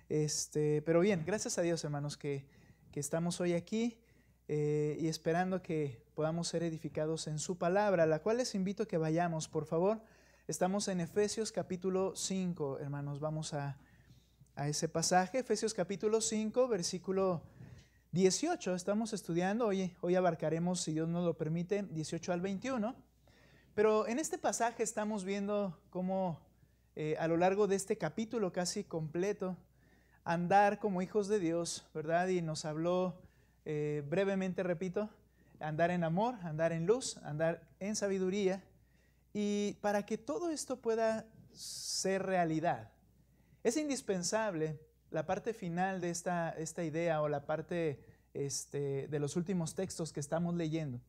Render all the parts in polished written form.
Pero bien, gracias a Dios, hermanos, que estamos hoy aquí y esperando que podamos ser edificados en su palabra, la cual les invito a que vayamos, por favor. Estamos en Efesios capítulo 5, hermanos. Vamos a ese pasaje, Efesios capítulo 5, versículo 18. Estamos estudiando, hoy abarcaremos, si Dios nos lo permite, 18 al 21. Pero en este pasaje estamos viendo cómo a lo largo de este capítulo casi completo, andar como hijos de Dios, ¿verdad? Y nos habló brevemente, repito, andar en amor, andar en luz, andar en sabiduría. Y para que todo esto pueda ser realidad, es indispensable la parte final de esta idea o la parte de los últimos textos que estamos leyendo.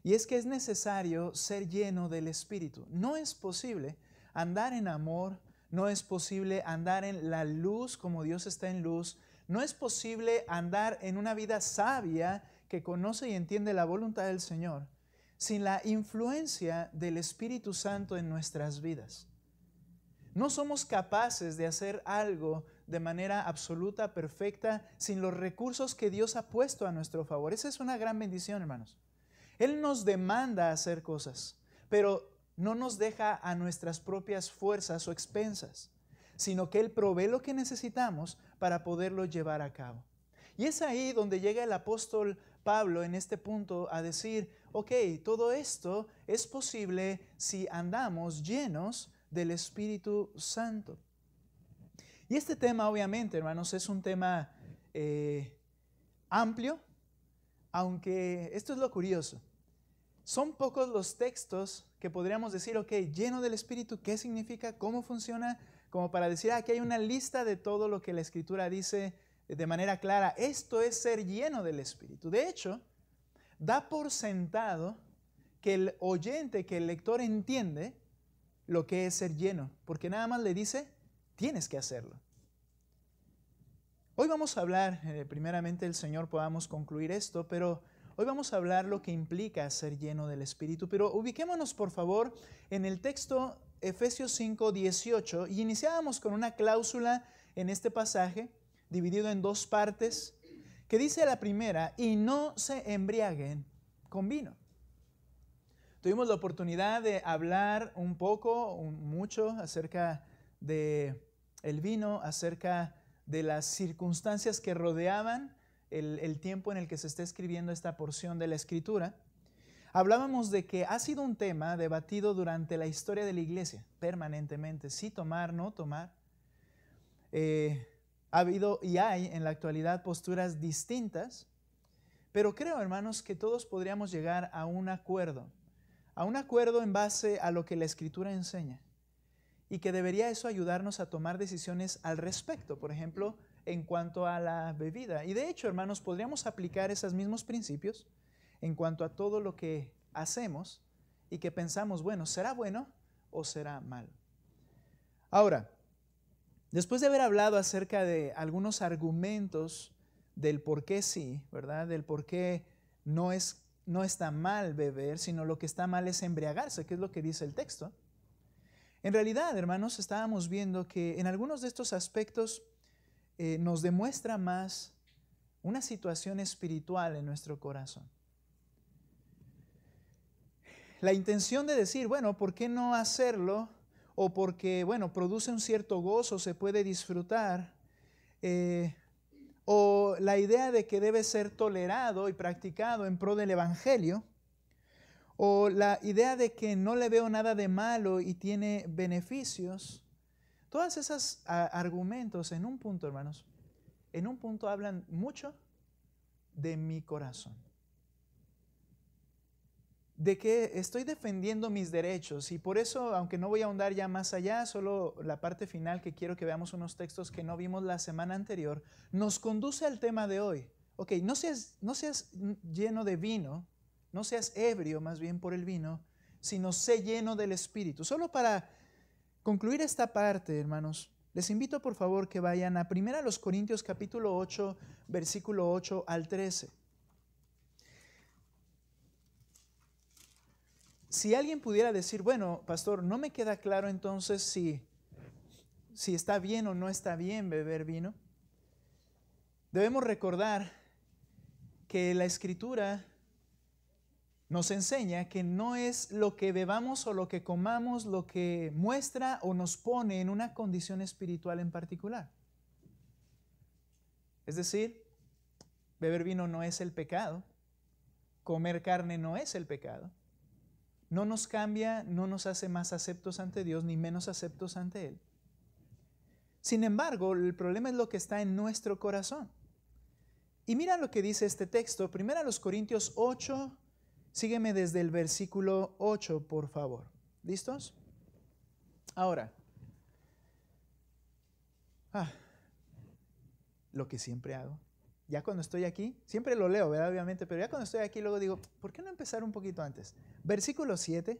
Y es que es necesario ser lleno del Espíritu. No es posible andar en amor, no es posible andar en la luz como Dios está en luz, no es posible andar en una vida sabia que conoce y entiende la voluntad del Señor sin la influencia del Espíritu Santo en nuestras vidas. No somos capaces de hacer algo de manera absoluta, perfecta, sin los recursos que Dios ha puesto a nuestro favor. Esa es una gran bendición, hermanos. Él nos demanda hacer cosas, pero no nos deja a nuestras propias fuerzas o expensas, sino que Él provee lo que necesitamos para poderlo llevar a cabo. Y es ahí donde llega el apóstol Pablo en este punto a decir, ok, todo esto es posible si andamos llenos del Espíritu Santo. Y este tema, obviamente, hermanos, es un tema amplio, aunque esto es lo curioso. Son pocos los textos que podríamos decir, ok, lleno del Espíritu, ¿qué significa? ¿Cómo funciona? Como para decir, aquí hay una lista de todo lo que la Escritura dice de manera clara. Esto es ser lleno del Espíritu. De hecho, da por sentado que el oyente, que el lector entiende lo que es ser lleno, porque nada más le dice, tienes que hacerlo. Hoy vamos a hablar, primeramente el Señor podamos concluir esto, pero hoy vamos a hablar lo que implica ser lleno del Espíritu. Pero ubiquémonos por favor en el texto Efesios 5, 18 y iniciábamos con una cláusula en este pasaje, dividido en dos partes, que dice la primera, y no se embriaguen con vino. Tuvimos la oportunidad de hablar un poco, mucho acerca de el vino, acerca de las circunstancias que rodeaban el tiempo en el que se está escribiendo esta porción de la Escritura. Hablábamos de que ha sido un tema debatido durante la historia de la iglesia, permanentemente, si tomar, no tomar. Ha habido y hay en la actualidad posturas distintas, pero creo, hermanos, que todos podríamos llegar a un acuerdo en base a lo que la Escritura enseña y que debería eso ayudarnos a tomar decisiones al respecto, por ejemplo, en cuanto a la bebida. Y de hecho, hermanos, podríamos aplicar esos mismos principios en cuanto a todo lo que hacemos y que pensamos, bueno, ¿será bueno o será malo? Ahora, después de haber hablado acerca de algunos argumentos del por qué sí, ¿verdad? Del por qué no está mal beber, sino lo que está mal es embriagarse, que es lo que dice el texto. En realidad, hermanos, estábamos viendo que en algunos de estos aspectos nos demuestra más una situación espiritual en nuestro corazón. La intención de decir, bueno, ¿por qué no hacerlo? O porque, bueno, produce un cierto gozo, se puede disfrutar. O la idea de que debe ser tolerado y practicado en pro del Evangelio. O la idea de que no le veo nada de malo y tiene beneficios. Todos esos argumentos en un punto, hermanos, en un punto hablan mucho de mi corazón. De que estoy defendiendo mis derechos y por eso, aunque no voy a ahondar ya más allá, solo la parte final que quiero que veamos unos textos que no vimos la semana anterior, nos conduce al tema de hoy. Ok, no seas lleno de vino, no seas ebrio más bien por el vino, sino sé lleno del Espíritu. Solo para concluir esta parte, hermanos, les invito por favor que vayan a 1 Corintios capítulo 8, versículo 8 al 13. Si alguien pudiera decir, bueno, pastor, no me queda claro entonces si está bien o no está bien beber vino. debemos recordar que la Escritura nos enseña que no es lo que bebamos o lo que comamos lo que muestra o nos pone en una condición espiritual en particular. Es decir, beber vino no es el pecado, comer carne no es el pecado, no nos cambia, no nos hace más aceptos ante Dios ni menos aceptos ante Él. Sin embargo, el problema es lo que está en nuestro corazón. Y mira lo que dice este texto, 1 Corintios 8, sígueme desde el versículo 8, por favor. ¿Listos? Ahora, lo que siempre hago. Ya cuando estoy aquí, siempre lo leo, ¿verdad? Obviamente, pero ya cuando estoy aquí luego digo, ¿por qué no empezar un poquito antes? Versículo 7,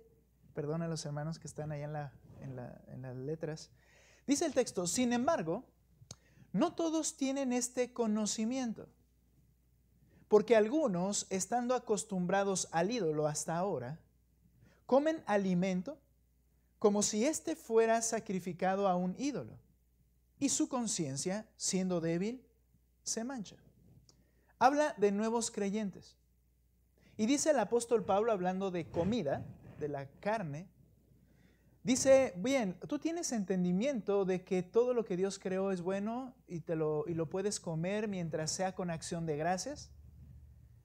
perdona a los hermanos que están ahí en las letras. Dice el texto, sin embargo, no todos tienen este conocimiento, porque algunos, estando acostumbrados al ídolo hasta ahora, comen alimento como si éste fuera sacrificado a un ídolo, y su conciencia, siendo débil, se mancha. Habla de nuevos creyentes. Y dice el apóstol Pablo, hablando de comida, de la carne, dice, bien, tú tienes entendimiento de que todo lo que Dios creó es bueno y lo puedes comer mientras sea con acción de gracias.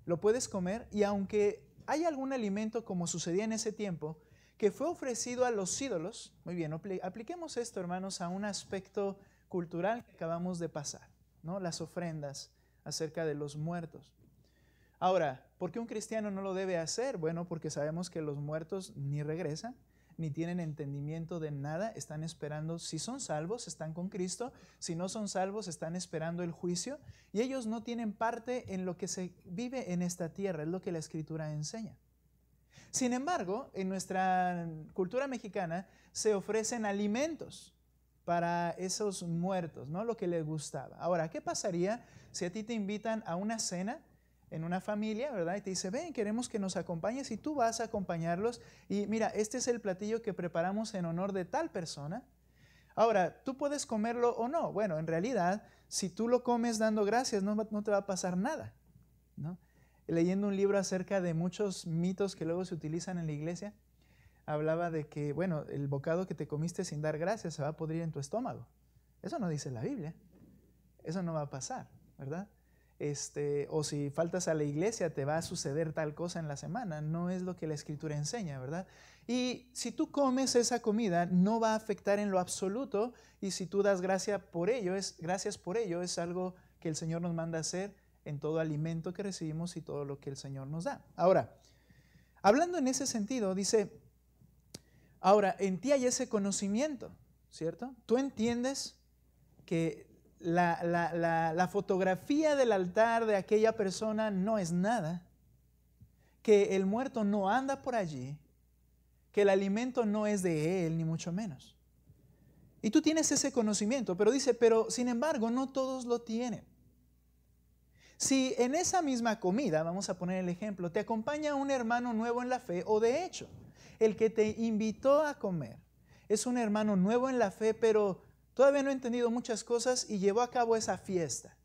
Lo puedes comer y aunque hay algún alimento, como sucedía en ese tiempo, que fue ofrecido a los ídolos, muy bien, apliquemos esto, hermanos, a un aspecto cultural que acabamos de pasar, ¿no? Las ofrendas acerca de los muertos. Ahora, ¿por qué un cristiano no lo debe hacer? Bueno, porque sabemos que los muertos ni regresan, ni tienen entendimiento de nada, están esperando, si son salvos, están con Cristo, si no son salvos, están esperando el juicio, y ellos no tienen parte en lo que se vive en esta tierra, es lo que la Escritura enseña. Sin embargo, en nuestra cultura mexicana se ofrecen alimentos para esos muertos, ¿no? Lo que les gustaba. Ahora, ¿qué pasaría si a ti te invitan a una cena en una familia, ¿verdad? Y te dice, ven, queremos que nos acompañes y tú vas a acompañarlos. Y mira, este es el platillo que preparamos en honor de tal persona. Ahora, ¿tú puedes comerlo o no? Bueno, en realidad, si tú lo comes dando gracias, no te va a pasar nada, ¿no? Leyendo un libro acerca de muchos mitos que luego se utilizan en la iglesia, hablaba de que, bueno, el bocado que te comiste sin dar gracias se va a podrir en tu estómago. Eso no dice la Biblia. Eso no va a pasar, ¿verdad? O si faltas a la iglesia te va a suceder tal cosa en la semana. No es lo que la Escritura enseña, ¿verdad? Y si tú comes esa comida no va a afectar en lo absoluto, y si tú das gracias por ello, es algo que el Señor nos manda hacer en todo alimento que recibimos y todo lo que el Señor nos da. Ahora, hablando en ese sentido, dice, ahora, en ti hay ese conocimiento, ¿cierto? Tú entiendes que la fotografía del altar de aquella persona no es nada, que el muerto no anda por allí, que el alimento no es de él, ni mucho menos. Y tú tienes ese conocimiento, pero dice, pero sin embargo no todos lo tienen. Si en esa misma comida, vamos a poner el ejemplo, te acompaña un hermano nuevo en la fe, o de hecho, el que te invitó a comer es un hermano nuevo en la fe, pero todavía no ha entendido muchas cosas y llevó a cabo esa fiesta.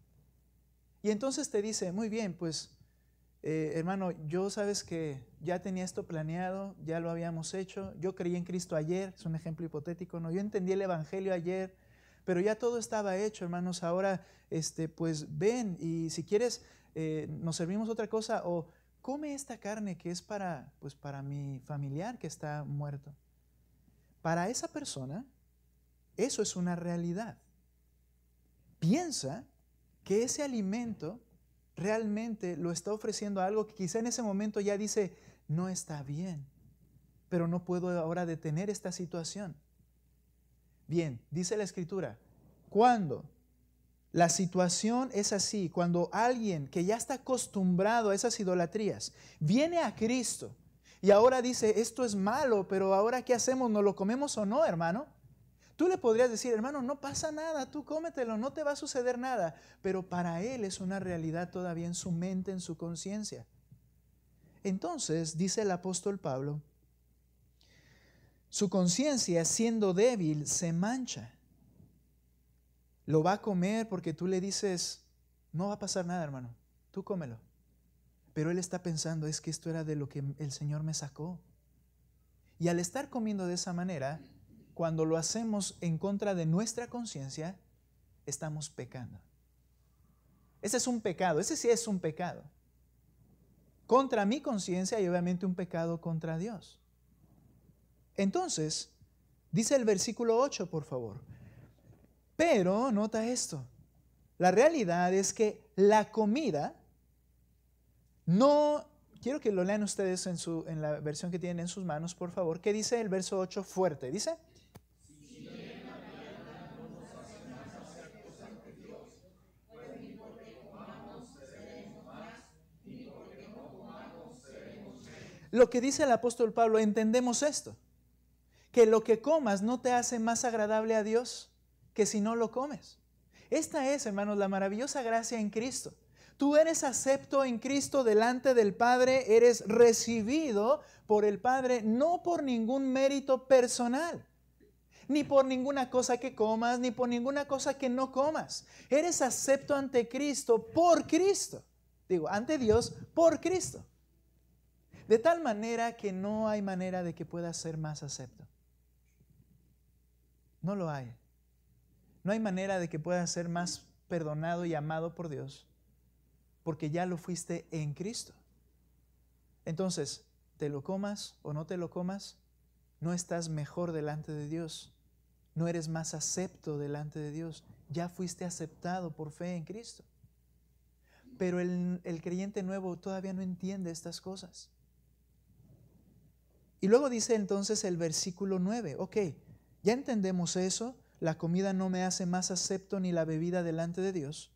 Y entonces te dice, muy bien, pues hermano, yo sabes que ya tenía esto planeado, ya lo habíamos hecho, yo creí en Cristo ayer, es un ejemplo hipotético, ¿no? Yo entendí el Evangelio ayer, pero ya todo estaba hecho, hermanos, ahora pues ven y si quieres nos servimos otra cosa o come esta carne que es para mi familiar que está muerto. Para esa persona, eso es una realidad. Piensa que ese alimento realmente lo está ofreciendo a algo que quizá en ese momento ya dice, no está bien, pero no puedo ahora detener esta situación. Bien, dice la Escritura, cuando la situación es así, cuando alguien que ya está acostumbrado a esas idolatrías viene a Cristo y ahora dice, esto es malo, pero ahora ¿qué hacemos? ¿Nos lo comemos o no, hermano? Tú le podrías decir, hermano, no pasa nada, tú cómetelo, no te va a suceder nada. Pero para él es una realidad todavía en su mente, en su conciencia. Entonces, dice el apóstol Pablo, su conciencia, siendo débil, se mancha. Lo va a comer porque tú le dices, no va a pasar nada, hermano, tú cómelo. Pero él está pensando, es que esto era de lo que el Señor me sacó. Y al estar comiendo de esa manera, cuando lo hacemos en contra de nuestra conciencia, estamos pecando. Ese es un pecado, ese sí es un pecado. Contra mi conciencia y obviamente un pecado contra Dios. Entonces, dice el versículo 8, por favor. Pero, nota esto, la realidad es que la comida no... Quiero que lo lean ustedes en la versión que tienen en sus manos, por favor. ¿Qué dice el verso 8 fuerte? Dice... Lo que dice el apóstol Pablo, entendemos esto, que lo que comas no te hace más agradable a Dios que si no lo comes. Esta es, hermanos, la maravillosa gracia en Cristo. Tú eres acepto en Cristo delante del Padre, eres recibido por el Padre, no por ningún mérito personal, ni por ninguna cosa que comas, ni por ninguna cosa que no comas. Eres acepto ante Cristo por Cristo. Digo, ante Dios por Cristo. De tal manera que no hay manera de que puedas ser más acepto. No lo hay. No hay manera de que puedas ser más perdonado y amado por Dios, porque ya lo fuiste en Cristo. Entonces, te lo comas o no te lo comas, no estás mejor delante de Dios. No eres más acepto delante de Dios. Ya fuiste aceptado por fe en Cristo. Pero el creyente nuevo todavía no entiende estas cosas. Y luego dice entonces el versículo 9, ok, ya entendemos eso, la comida no me hace más acepto ni la bebida delante de Dios,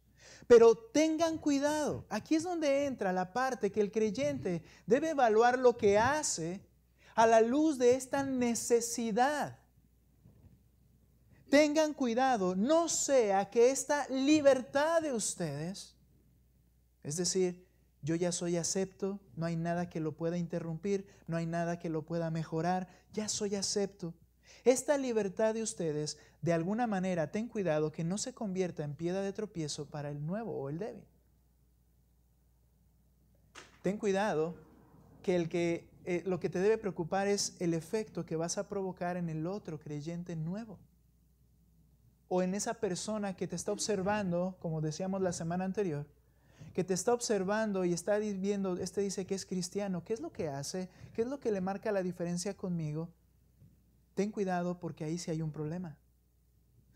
pero tengan cuidado, aquí es donde entra la parte que el creyente debe evaluar lo que hace a la luz de esta necesidad. Tengan cuidado, no sea que esta libertad de ustedes, es decir, yo ya soy acepto, no hay nada que lo pueda interrumpir, no hay nada que lo pueda mejorar, ya soy acepto. Esta libertad de ustedes, de alguna manera, ten cuidado que no se convierta en piedra de tropiezo para el nuevo o el débil. Ten cuidado que lo que te debe preocupar es el efecto que vas a provocar en el otro creyente nuevo. O en esa persona que te está observando, como decíamos la semana anterior, que te está observando y está viendo, dice que es cristiano, ¿qué es lo que hace? ¿Qué es lo que le marca la diferencia conmigo? Ten cuidado porque ahí sí hay un problema.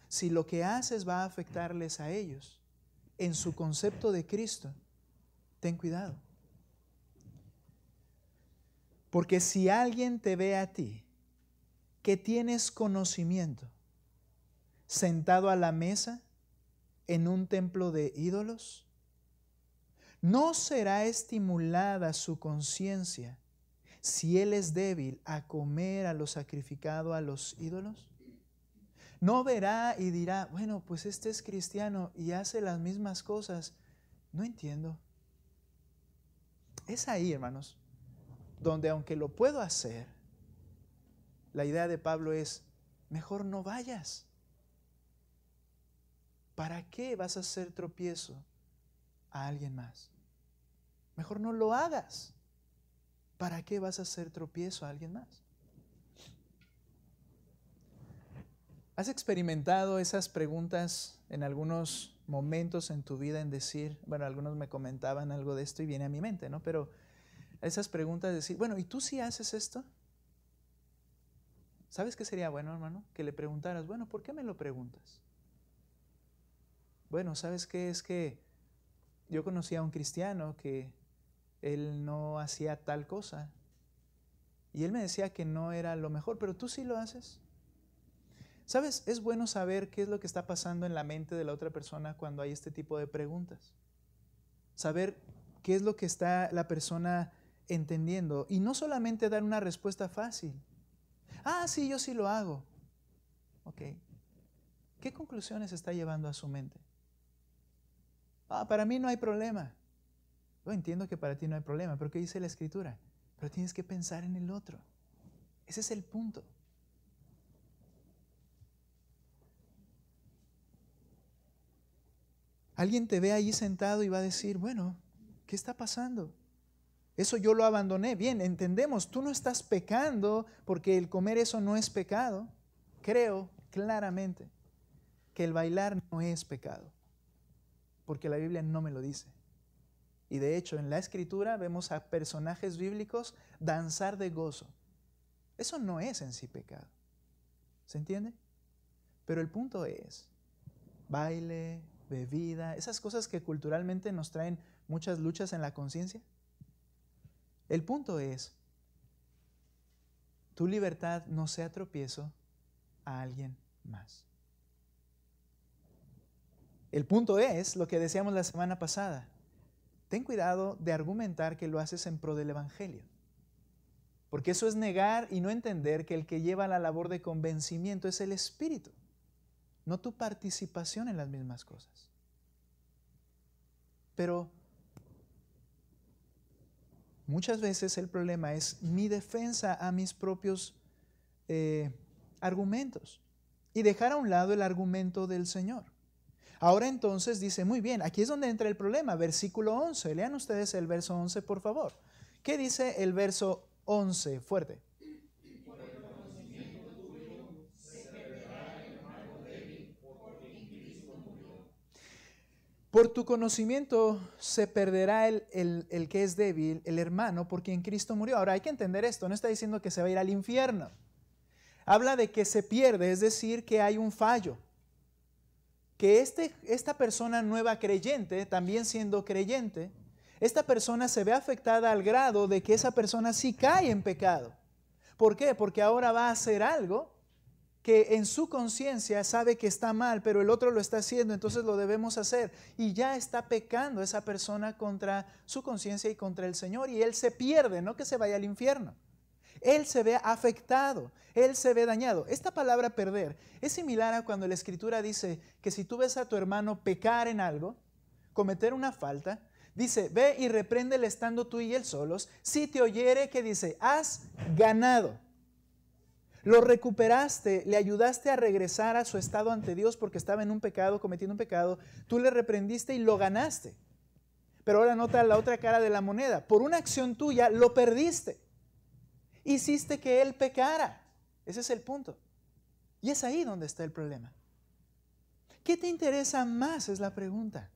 Si lo que haces va a afectarles a ellos en su concepto de Cristo, ten cuidado. Porque si alguien te ve a ti, que tienes conocimiento, sentado a la mesa en un templo de ídolos, ¿no será estimulada su conciencia si él es débil a comer a lo sacrificado a los ídolos? ¿No verá y dirá, bueno, pues este es cristiano y hace las mismas cosas? No entiendo. Es ahí, hermanos, donde aunque lo puedo hacer, la idea de Pablo es, mejor no vayas. ¿Para qué vas a hacer tropiezo a alguien más? Mejor no lo hagas. ¿Para qué vas a hacer tropiezo a alguien más? ¿Has experimentado esas preguntas en algunos momentos en tu vida en decir, bueno, algunos me comentaban algo de esto y viene a mi mente, ¿no? Pero esas preguntas de decir, bueno, ¿y tú sí haces esto? ¿Sabes qué sería bueno, hermano? Que le preguntaras, bueno, ¿por qué me lo preguntas? Bueno, ¿sabes qué? Es que yo conocí a un cristiano que él no hacía tal cosa y él me decía que no era lo mejor, pero tú sí lo haces. ¿Sabes? Es bueno saber qué es lo que está pasando en la mente de la otra persona cuando hay este tipo de preguntas. Saber qué es lo que está la persona entendiendo y no solamente dar una respuesta fácil. Ah, sí, yo sí lo hago. Ok. ¿Qué conclusiones está llevando a su mente? Ah, para mí no hay problema. Yo entiendo que para ti no hay problema, pero ¿qué dice la Escritura? Pero tienes que pensar en el otro. Ese es el punto. Alguien te ve ahí sentado y va a decir, bueno, ¿qué está pasando? Eso yo lo abandoné. Bien, entendemos, tú no estás pecando porque el comer eso no es pecado. Creo claramente que el bailar no es pecado, porque la Biblia no me lo dice. Y de hecho, en la Escritura vemos a personajes bíblicos danzar de gozo. Eso no es en sí pecado. ¿Se entiende? Pero el punto es, baile, bebida, esas cosas que culturalmente nos traen muchas luchas en la conciencia. El punto es, tu libertad no sea tropiezo a alguien más. El punto es lo que decíamos la semana pasada. Ten cuidado de argumentar que lo haces en pro del Evangelio. Porque eso es negar y no entender que el que lleva la labor de convencimiento es el Espíritu, no tu participación en las mismas cosas. Pero muchas veces el problema es mi defensa a mis propios argumentos y dejar a un lado el argumento del Señor. Ahora entonces dice, muy bien, aquí es donde entra el problema, versículo 11. Lean ustedes el verso 11, por favor. ¿Qué dice el verso 11? Fuerte. Por tu conocimiento se perderá el que es débil, el hermano, por quien Cristo murió. Ahora hay que entender esto, no está diciendo que se va a ir al infierno. Habla de que se pierde, es decir, que hay un fallo. Que esta persona nueva creyente, también siendo creyente, esta persona se ve afectada al grado de que esa persona sí cae en pecado. ¿Por qué? Porque ahora va a hacer algo que en su conciencia sabe que está mal, pero el otro lo está haciendo, entonces lo debemos hacer. Y ya está pecando esa persona contra su conciencia y contra el Señor, y él se pierde, no que se vaya al infierno. Él se ve afectado, él se ve dañado. Esta palabra perder es similar a cuando la Escritura dice que si tú ves a tu hermano pecar en algo, cometer una falta, dice, ve y repréndele estando tú y él solos. Si te oyere, ¿qué dice? Has ganado. Lo recuperaste, le ayudaste a regresar a su estado ante Dios porque estaba en un pecado, cometiendo un pecado. Tú le reprendiste y lo ganaste. Pero ahora nota la otra cara de la moneda. Por una acción tuya lo perdiste. Hiciste que él pecara. Ese es el punto. Y es ahí donde está el problema. ¿Qué te interesa más? Es la pregunta.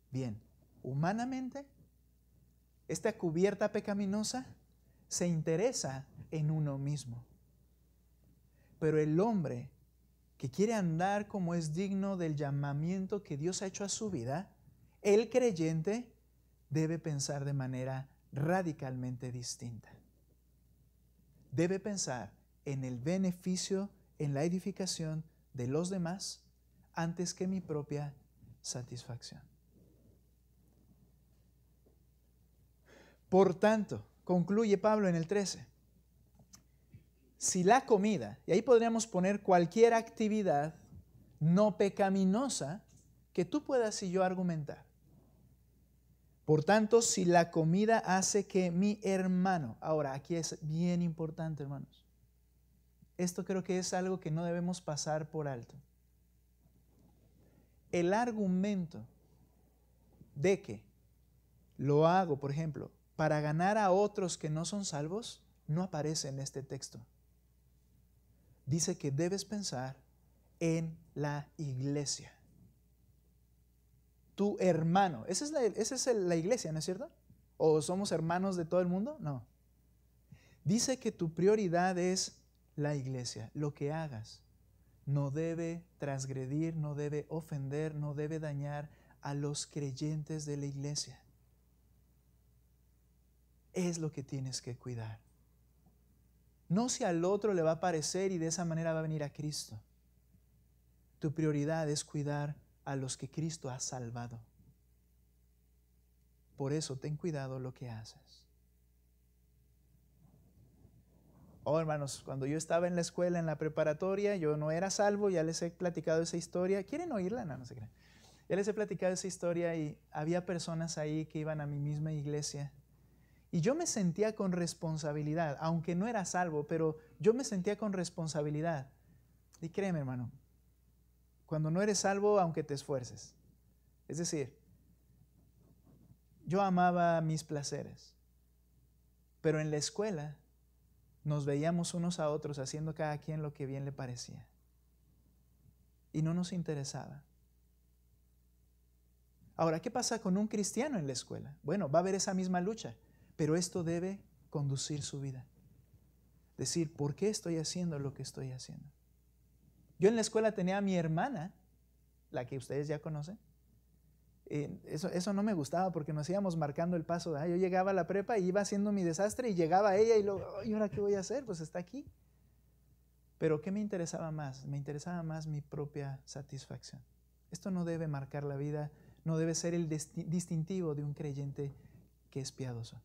Bien, humanamente, esta cubierta pecaminosa se interesa en uno mismo. Pero el hombre que quiere andar como es digno del llamamiento que Dios ha hecho a su vida, el creyente debe pensar de manera radicalmente distinta. Debe pensar en el beneficio, en la edificación de los demás, antes que mi propia satisfacción. Por tanto, concluye Pablo en el 13, si la comida, y ahí podríamos poner cualquier actividad no pecaminosa que tú puedas y yo argumentar. Por tanto, si la comida hace que mi hermano, ahora aquí es bien importante, hermanos, esto creo que es algo que no debemos pasar por alto. El argumento de que lo hago, por ejemplo, para ganar a otros que no son salvos, no aparece en este texto. Dice que debes pensar en la iglesia. Tu hermano, esa es la iglesia, ¿no es cierto? ¿O somos hermanos de todo el mundo? No. Dice que tu prioridad es la iglesia. Lo que hagas no debe transgredir, no debe ofender, no debe dañar a los creyentes de la iglesia. Es lo que tienes que cuidar. No si al otro le va a parecer y de esa manera va a venir a Cristo. Tu prioridad es cuidar a los que Cristo ha salvado. Por eso ten cuidado lo que haces. Oh, hermanos, cuando yo estaba en la escuela, en la preparatoria, yo no era salvo, ya les he platicado esa historia. ¿Quieren oírla? No, no se crean. Ya les he platicado esa historia y había personas ahí que iban a mi misma iglesia. Y yo me sentía con responsabilidad, aunque no era salvo, pero yo me sentía con responsabilidad. Y créeme, hermano, cuando no eres salvo, aunque te esfuerces, Es decir, yo amaba mis placeres, pero en la escuela nos veíamos unos a otros haciendo cada quien lo que bien le parecía. Y no nos interesaba. Ahora, ¿qué pasa con un cristiano en la escuela? Bueno, va a haber esa misma lucha, pero esto debe conducir su vida. Decir, ¿por qué estoy haciendo lo que estoy haciendo? Yo en la escuela tenía a mi hermana, la que ustedes ya conocen. Eso no me gustaba porque nos íbamos marcando el paso. Yo llegaba a la prepa y iba haciendo mi desastre y llegaba ella y luego, ¿y ahora qué voy a hacer? Pues está aquí. Pero ¿qué me interesaba más? Me interesaba más mi propia satisfacción. Esto no debe marcar la vida, no debe ser el distintivo de un creyente que es piadoso.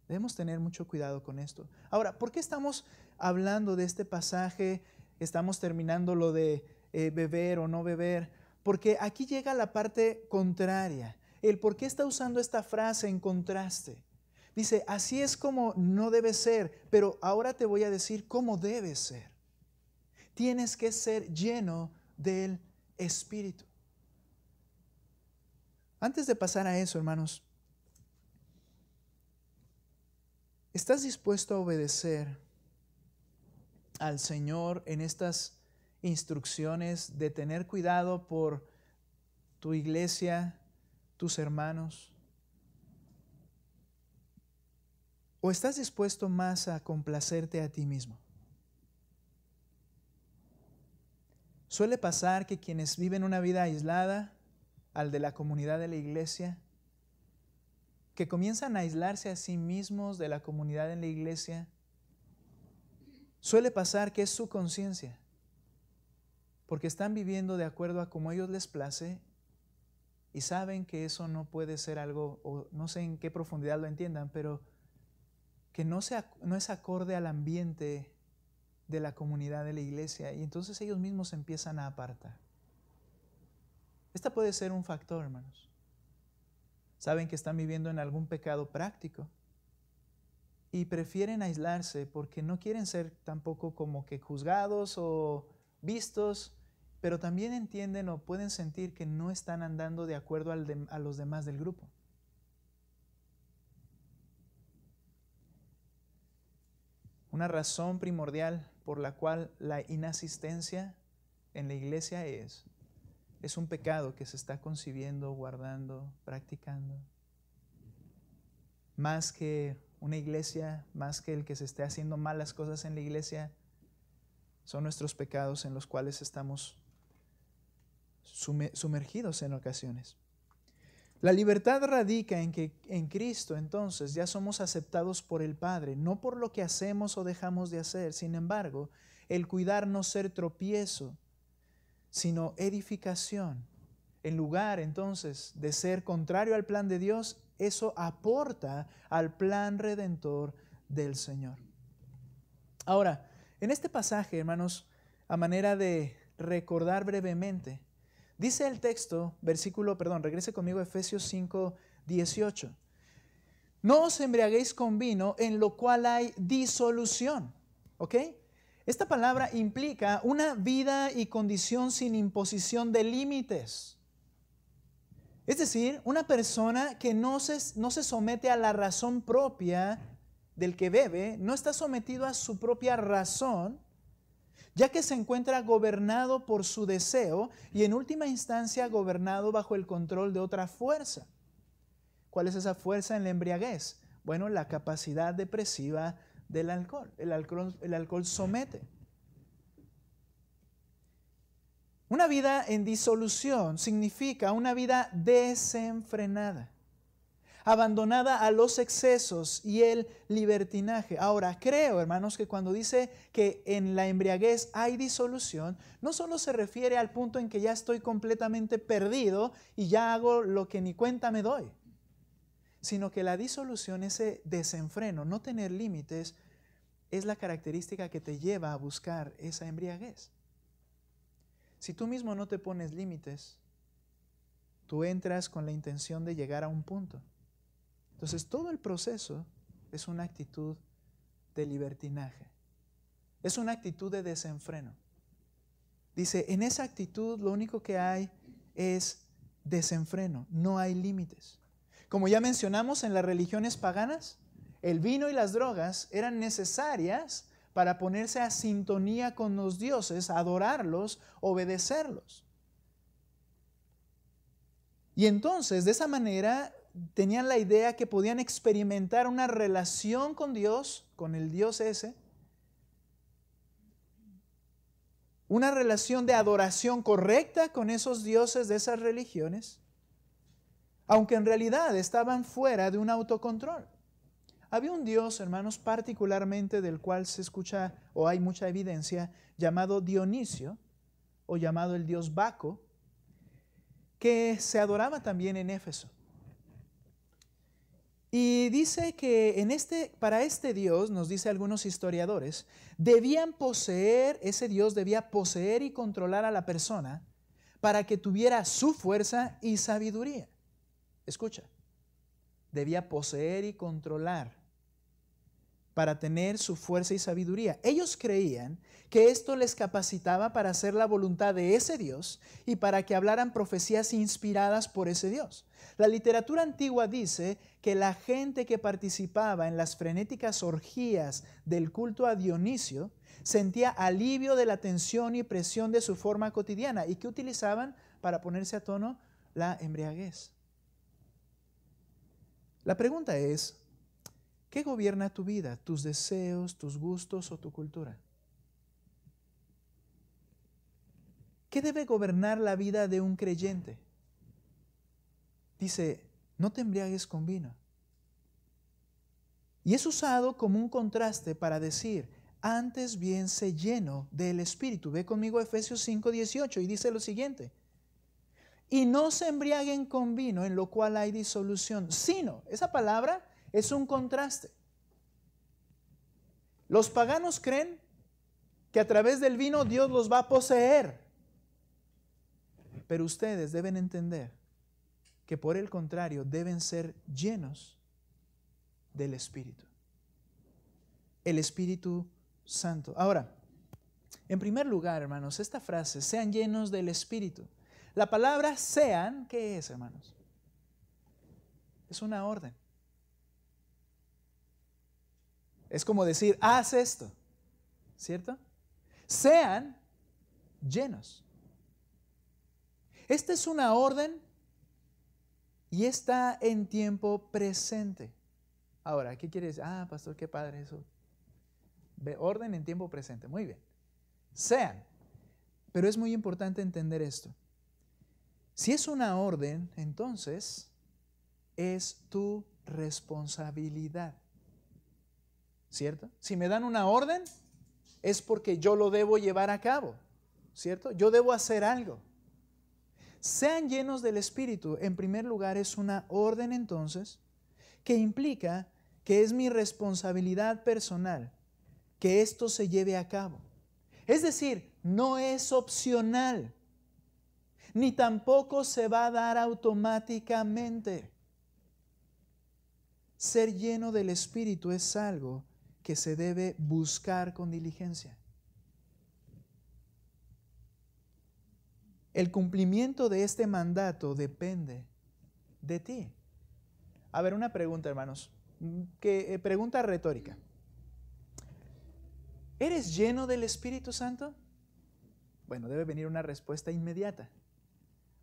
Debemos tener mucho cuidado con esto. Ahora, ¿por qué estamos hablando de este pasaje? Estamos terminando lo de beber o no beber. Porque aquí llega la parte contraria. El por qué está usando esta frase en contraste. Dice, así es como no debe ser, pero ahora te voy a decir cómo debe ser. Tienes que ser lleno del Espíritu. Antes de pasar a eso, hermanos, ¿estás dispuesto a obedecer al Señor en estas instrucciones de tener cuidado por tu iglesia, tus hermanos? ¿O estás dispuesto más a complacerte a ti mismo? Suele pasar que quienes viven una vida aislada al de la comunidad de la iglesia, que comienzan a aislarse a sí mismos de la comunidad en la iglesia, suele pasar que es su conciencia, porque están viviendo de acuerdo a como a ellos les place y saben que eso no puede ser algo, o no sé en qué profundidad lo entiendan, pero que no es acorde al ambiente de la comunidad de la iglesia, y entonces ellos mismos se empiezan a apartar. Esta puede ser un factor, hermanos. Saben que están viviendo en algún pecado práctico y prefieren aislarse porque no quieren ser tampoco como que juzgados o vistos, pero también entienden o pueden sentir que no están andando de acuerdo a los demás del grupo. Una razón primordial por la cual la inasistencia en la iglesia es un pecado que se está concibiendo, guardando, practicando. Más que una iglesia, más que el que se esté haciendo malas cosas en la iglesia, son nuestros pecados en los cuales estamos sumergidos en ocasiones. La libertad radica en que en Cristo entonces ya somos aceptados por el Padre, no por lo que hacemos o dejamos de hacer. Sin embargo, el cuidar no ser tropiezo, sino edificación. En lugar entonces de ser contrario al plan de Dios, eso aporta al plan redentor del Señor. Ahora, en este pasaje, hermanos, a manera de recordar brevemente, dice el texto, regrese conmigo a Efesios 5:18. No os embriaguéis con vino, en lo cual hay disolución. ¿Ok? Esta palabra implica una vida y condición sin imposición de límites. Es decir, una persona que no se somete a la razón propia del que bebe, no está sometido a su propia razón, ya que se encuentra gobernado por su deseo y en última instancia gobernado bajo el control de otra fuerza. ¿Cuál es esa fuerza en la embriaguez? Bueno, la capacidad depresiva del alcohol. El alcohol somete. Una vida en disolución significa una vida desenfrenada, abandonada a los excesos y el libertinaje. Ahora, creo, hermanos, que cuando dice que en la embriaguez hay disolución, no solo se refiere al punto en que ya estoy completamente perdido y ya hago lo que ni cuenta me doy, sino que la disolución, ese desenfreno, no tener límites, es la característica que te lleva a buscar esa embriaguez. Si tú mismo no te pones límites, tú entras con la intención de llegar a un punto. Entonces todo el proceso es una actitud de libertinaje, es una actitud de desenfreno. Dice, en esa actitud lo único que hay es desenfreno, no hay límites. Como ya mencionamos en las religiones paganas, el vino y las drogas eran necesarias para ponerse a sintonía con los dioses, adorarlos, obedecerlos. Y entonces, de esa manera, tenían la idea que podían experimentar una relación con Dios, con el Dios ese, una relación de adoración correcta con esos dioses de esas religiones, aunque en realidad estaban fuera de un autocontrol. Había un dios, hermanos, particularmente del cual se escucha o hay mucha evidencia, llamado Dionisio, o llamado el dios Baco, que se adoraba también en Éfeso. Y dice que para este dios, nos dice algunos historiadores, ese dios debía poseer y controlar a la persona para que tuviera su fuerza y sabiduría. Escucha, debía poseer y controlar para tener su fuerza y sabiduría. Ellos creían que esto les capacitaba para hacer la voluntad de ese Dios y para que hablaran profecías inspiradas por ese Dios. La literatura antigua dice que la gente que participaba en las frenéticas orgías del culto a Dionisio sentía alivio de la tensión y presión de su forma cotidiana y que utilizaban para ponerse a tono la embriaguez. La pregunta es, ¿qué gobierna tu vida? ¿Tus deseos, tus gustos o tu cultura? ¿Qué debe gobernar la vida de un creyente? Dice, no te embriagues con vino. Y es usado como un contraste para decir, antes bien sé lleno del Espíritu. Ve conmigo a Efesios 5:18 y dice lo siguiente. Y no se embriaguen con vino en lo cual hay disolución, sino, esa palabra es un contraste. Los paganos creen que a través del vino Dios los va a poseer. Pero ustedes deben entender que por el contrario deben ser llenos del Espíritu. El Espíritu Santo. Ahora, en primer lugar, hermanos, esta frase, sean llenos del Espíritu. La palabra sean, ¿qué es, hermanos? Es una orden. Es como decir, haz esto, ¿cierto? Sean llenos. Esta es una orden y está en tiempo presente. Ahora, ¿qué quiere decir? Ah, pastor, qué padre eso. Orden en tiempo presente. Muy bien. Sean. Pero es muy importante entender esto. Si es una orden, entonces es tu responsabilidad. ¿Cierto? Si me dan una orden, es porque yo lo debo llevar a cabo. ¿Cierto? Yo debo hacer algo. Sean llenos del Espíritu, en primer lugar, es una orden entonces que implica que es mi responsabilidad personal que esto se lleve a cabo. Es decir, no es opcional, ni tampoco se va a dar automáticamente. Ser lleno del Espíritu es algo que se debe buscar con diligencia. El cumplimiento de este mandato depende de ti. A ver, una pregunta, hermanos. Pregunta retórica. ¿Eres lleno del Espíritu Santo? Bueno, debe venir una respuesta inmediata.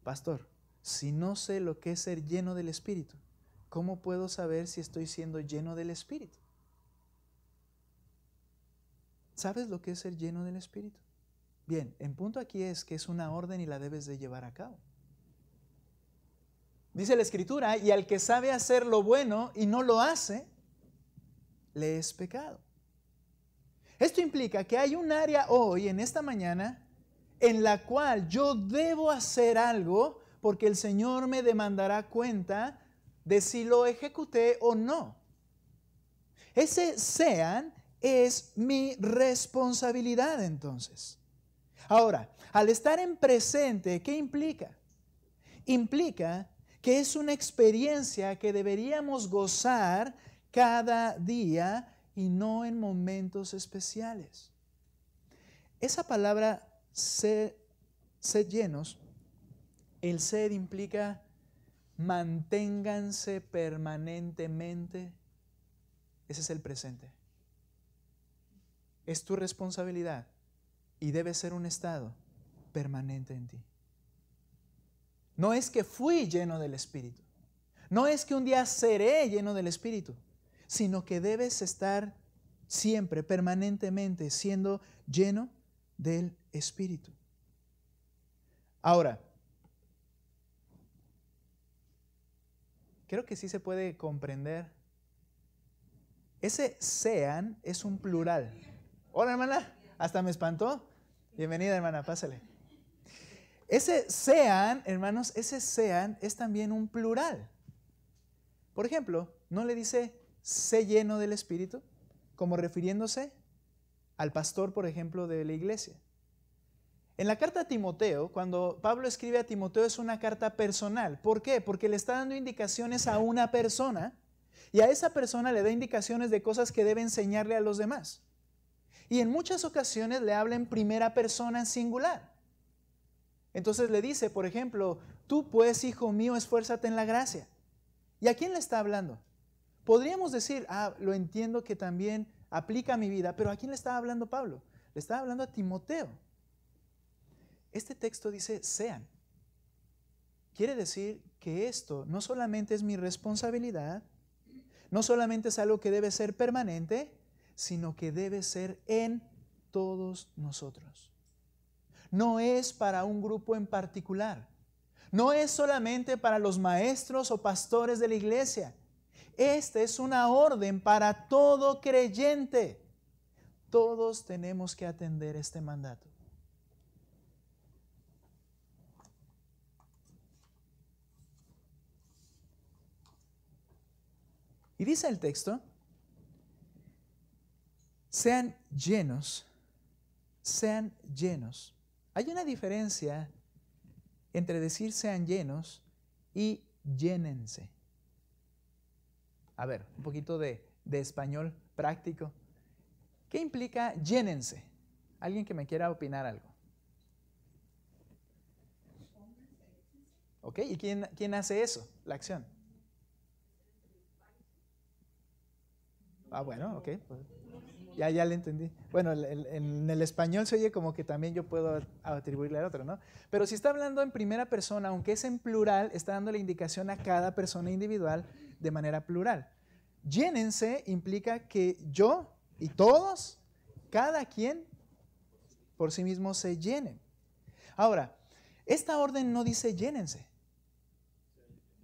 Pastor, si no sé lo que es ser lleno del Espíritu, ¿cómo puedo saber si estoy siendo lleno del Espíritu? ¿Sabes lo que es ser lleno del Espíritu? Bien, el punto aquí es que es una orden y la debes de llevar a cabo. Dice la Escritura, y al que sabe hacer lo bueno y no lo hace, le es pecado. Esto implica que hay un área hoy, en esta mañana, en la cual yo debo hacer algo porque el Señor me demandará cuenta de si lo ejecuté o no. Ese sean es mi responsabilidad entonces. Ahora, al estar en presente, ¿qué implica? Implica que es una experiencia que deberíamos gozar cada día y no en momentos especiales. Esa palabra, ser llenos, El sed implica manténganse permanentemente. Ese es el presente. Es tu responsabilidad y debe ser un estado permanente en ti. No es que fui lleno del Espíritu. No es que un día seré lleno del Espíritu, sino que debes estar siempre, permanentemente, siendo lleno del Espíritu. Ahora, creo que sí se puede comprender. Ese sean es un plural. Hola, hermana, hasta me espantó. Bienvenida, hermana, pásale. Ese sean, hermanos, ese sean es también un plural. Por ejemplo, ¿no le dice sé lleno del Espíritu? Como refiriéndose al pastor, por ejemplo, de la iglesia. En la carta a Timoteo, cuando Pablo escribe a Timoteo, es una carta personal. ¿Por qué? Porque le está dando indicaciones a una persona y a esa persona le da indicaciones de cosas que debe enseñarle a los demás. Y en muchas ocasiones le habla en primera persona en singular. Entonces le dice, por ejemplo, tú pues, hijo mío, esfuérzate en la gracia. ¿Y a quién le está hablando? Podríamos decir, lo entiendo que también aplica a mi vida, pero ¿a quién le estaba hablando Pablo? Le estaba hablando a Timoteo. Este texto dice sean. Quiere decir que esto no solamente es mi responsabilidad, no solamente es algo que debe ser permanente, sino que debe ser en todos nosotros. No es para un grupo en particular. No es solamente para los maestros o pastores de la iglesia. Esta es una orden para todo creyente. Todos tenemos que atender este mandato. Y dice el texto, sean llenos, sean llenos. Hay una diferencia entre decir sean llenos y llénense. A ver, un poquito de español práctico. ¿Qué implica llénense? ¿Alguien que me quiera opinar algo? ¿Ok? ¿Y quién hace eso? La acción. Bueno, ok. Pues ya le entendí. Bueno, en el español se oye como que también yo puedo atribuirle al otro, ¿no? Pero si está hablando en primera persona, aunque es en plural, está dando la indicación a cada persona individual de manera plural. Llénense implica que yo y todos, cada quien por sí mismo se llenen. Ahora, esta orden no dice llénense.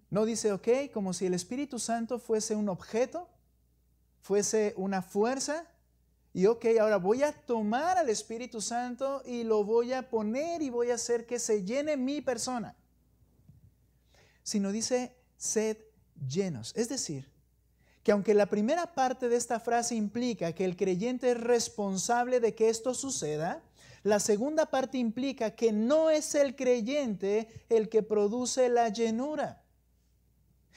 No dice, ok, como si el Espíritu Santo fuese un objeto, fuese una fuerza, y ok, ahora voy a tomar al Espíritu Santo y lo voy a poner y voy a hacer que se llene mi persona. Sino dice, sed llenos. Es decir, que aunque la primera parte de esta frase implica que el creyente es responsable de que esto suceda, la segunda parte implica que no es el creyente el que produce la llenura,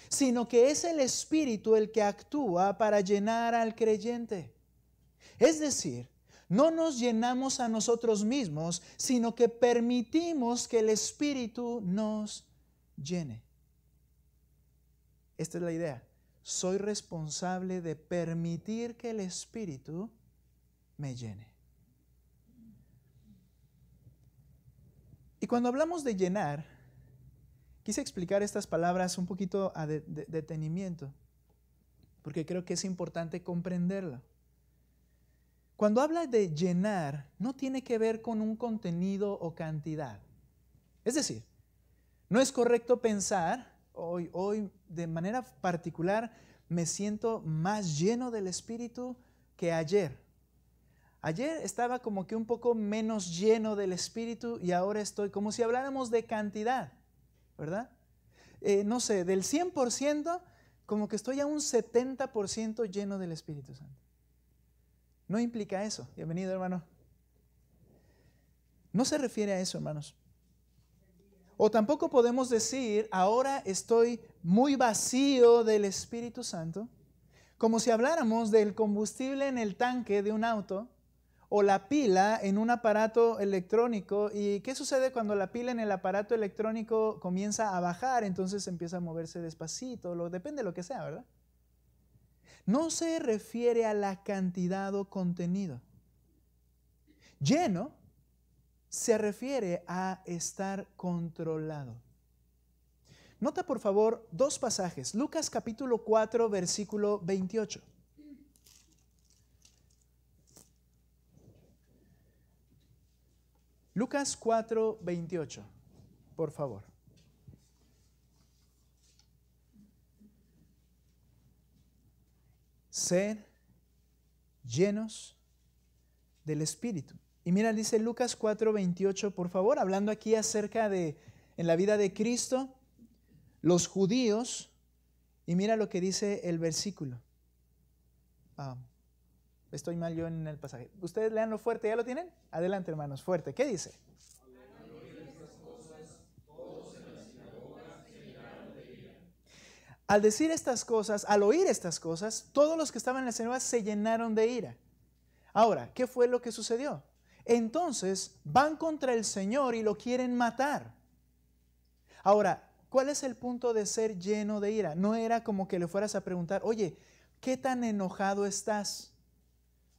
sino que es el Espíritu el que actúa para llenar al creyente. Es decir, no nos llenamos a nosotros mismos, sino que permitimos que el Espíritu nos llene. Esta es la idea. Soy responsable de permitir que el Espíritu me llene. Y cuando hablamos de llenar, quise explicar estas palabras un poquito a detenimiento, porque creo que es importante comprenderlo. Cuando habla de llenar, no tiene que ver con un contenido o cantidad. Es decir, no es correcto pensar, hoy de manera particular me siento más lleno del Espíritu que ayer. Ayer estaba como que un poco menos lleno del Espíritu y ahora estoy como si habláramos de cantidad, ¿verdad? No sé, del 100%, como que estoy a un 70% lleno del Espíritu Santo. No implica eso. Bienvenido, hermano. No se refiere a eso, hermanos. O tampoco podemos decir, ahora estoy muy vacío del Espíritu Santo, como si habláramos del combustible en el tanque de un auto, o la pila en un aparato electrónico. ¿Y qué sucede cuando la pila en el aparato electrónico comienza a bajar? Entonces empieza a moverse despacito, depende de lo que sea, ¿verdad? No se refiere a la cantidad o contenido. Lleno se refiere a estar controlado. Nota por favor dos pasajes. Lucas capítulo 4, versículo 28. Lucas 4, 28, por favor. Ser llenos del Espíritu. Y mira, dice Lucas 4, 28, por favor, hablando aquí acerca de, en la vida de Cristo, los judíos, y mira lo que dice el versículo. Estoy mal yo en el pasaje. Ustedes leanlo fuerte, ¿ya lo tienen? Adelante, hermanos, fuerte. ¿Qué dice? Al decir estas cosas, al oír estas cosas, todos los que estaban en la sinagoga se llenaron de ira. Ahora, ¿qué fue lo que sucedió? Entonces van contra el Señor y lo quieren matar. Ahora, ¿cuál es el punto de ser lleno de ira? No era como que le fueras a preguntar, oye, ¿qué tan enojado estás?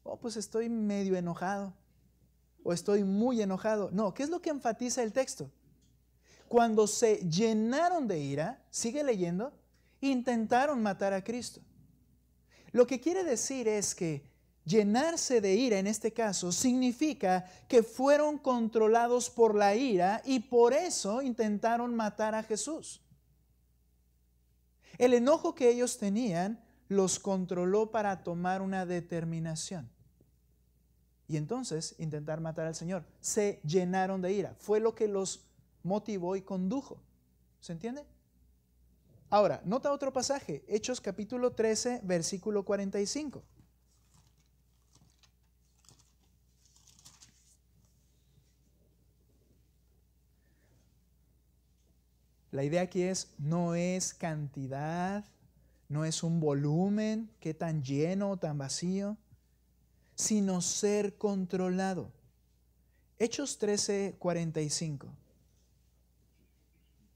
Oh, pues estoy medio enojado. O estoy muy enojado. No, ¿qué es lo que enfatiza el texto? Cuando se llenaron de ira, sigue leyendo, intentaron matar a Cristo. Lo que quiere decir es que llenarse de ira en este caso significa que fueron controlados por la ira y por eso intentaron matar a Jesús. El enojo que ellos tenían los controló para tomar una determinación y entonces intentar matar al Señor. Se llenaron de ira. Fue lo que los motivó y condujo. ¿Se entiende? Ahora, nota otro pasaje, Hechos capítulo 13, versículo 45. La idea aquí no es cantidad, no es un volumen, qué tan lleno o tan vacío, sino ser controlado. Hechos 13, 45.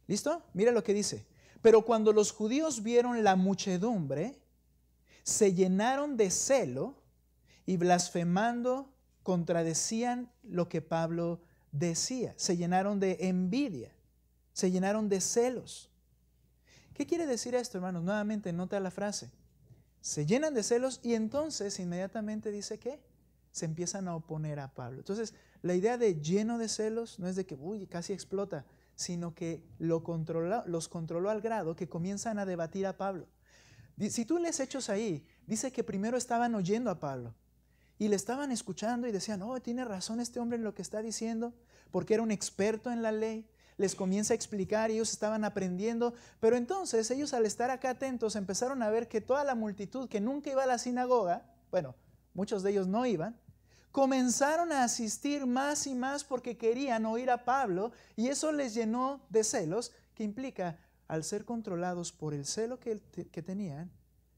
¿Listo? Mira lo que dice. Pero cuando los judíos vieron la muchedumbre, se llenaron de celo y blasfemando contradecían lo que Pablo decía. Se llenaron de envidia, se llenaron de celos. ¿Qué quiere decir esto, hermanos? Nuevamente nota la frase. Se llenan de celos y entonces inmediatamente dice que se empiezan a oponer a Pablo. Entonces, la idea de lleno de celos no es de que casi explota, sino que los controló al grado que comienzan a debatir a Pablo. Si tú lees Hechos ahí, dice que primero estaban oyendo a Pablo y le estaban escuchando y decían, oh, tiene razón este hombre en lo que está diciendo, porque era un experto en la ley. Les comienza a explicar y ellos estaban aprendiendo, pero entonces ellos al estar acá atentos empezaron a ver que toda la multitud que nunca iba a la sinagoga, bueno, muchos de ellos no iban, comenzaron a asistir más y más porque querían oír a Pablo y eso les llenó de celos, que implica, al ser controlados por el celo que tenían,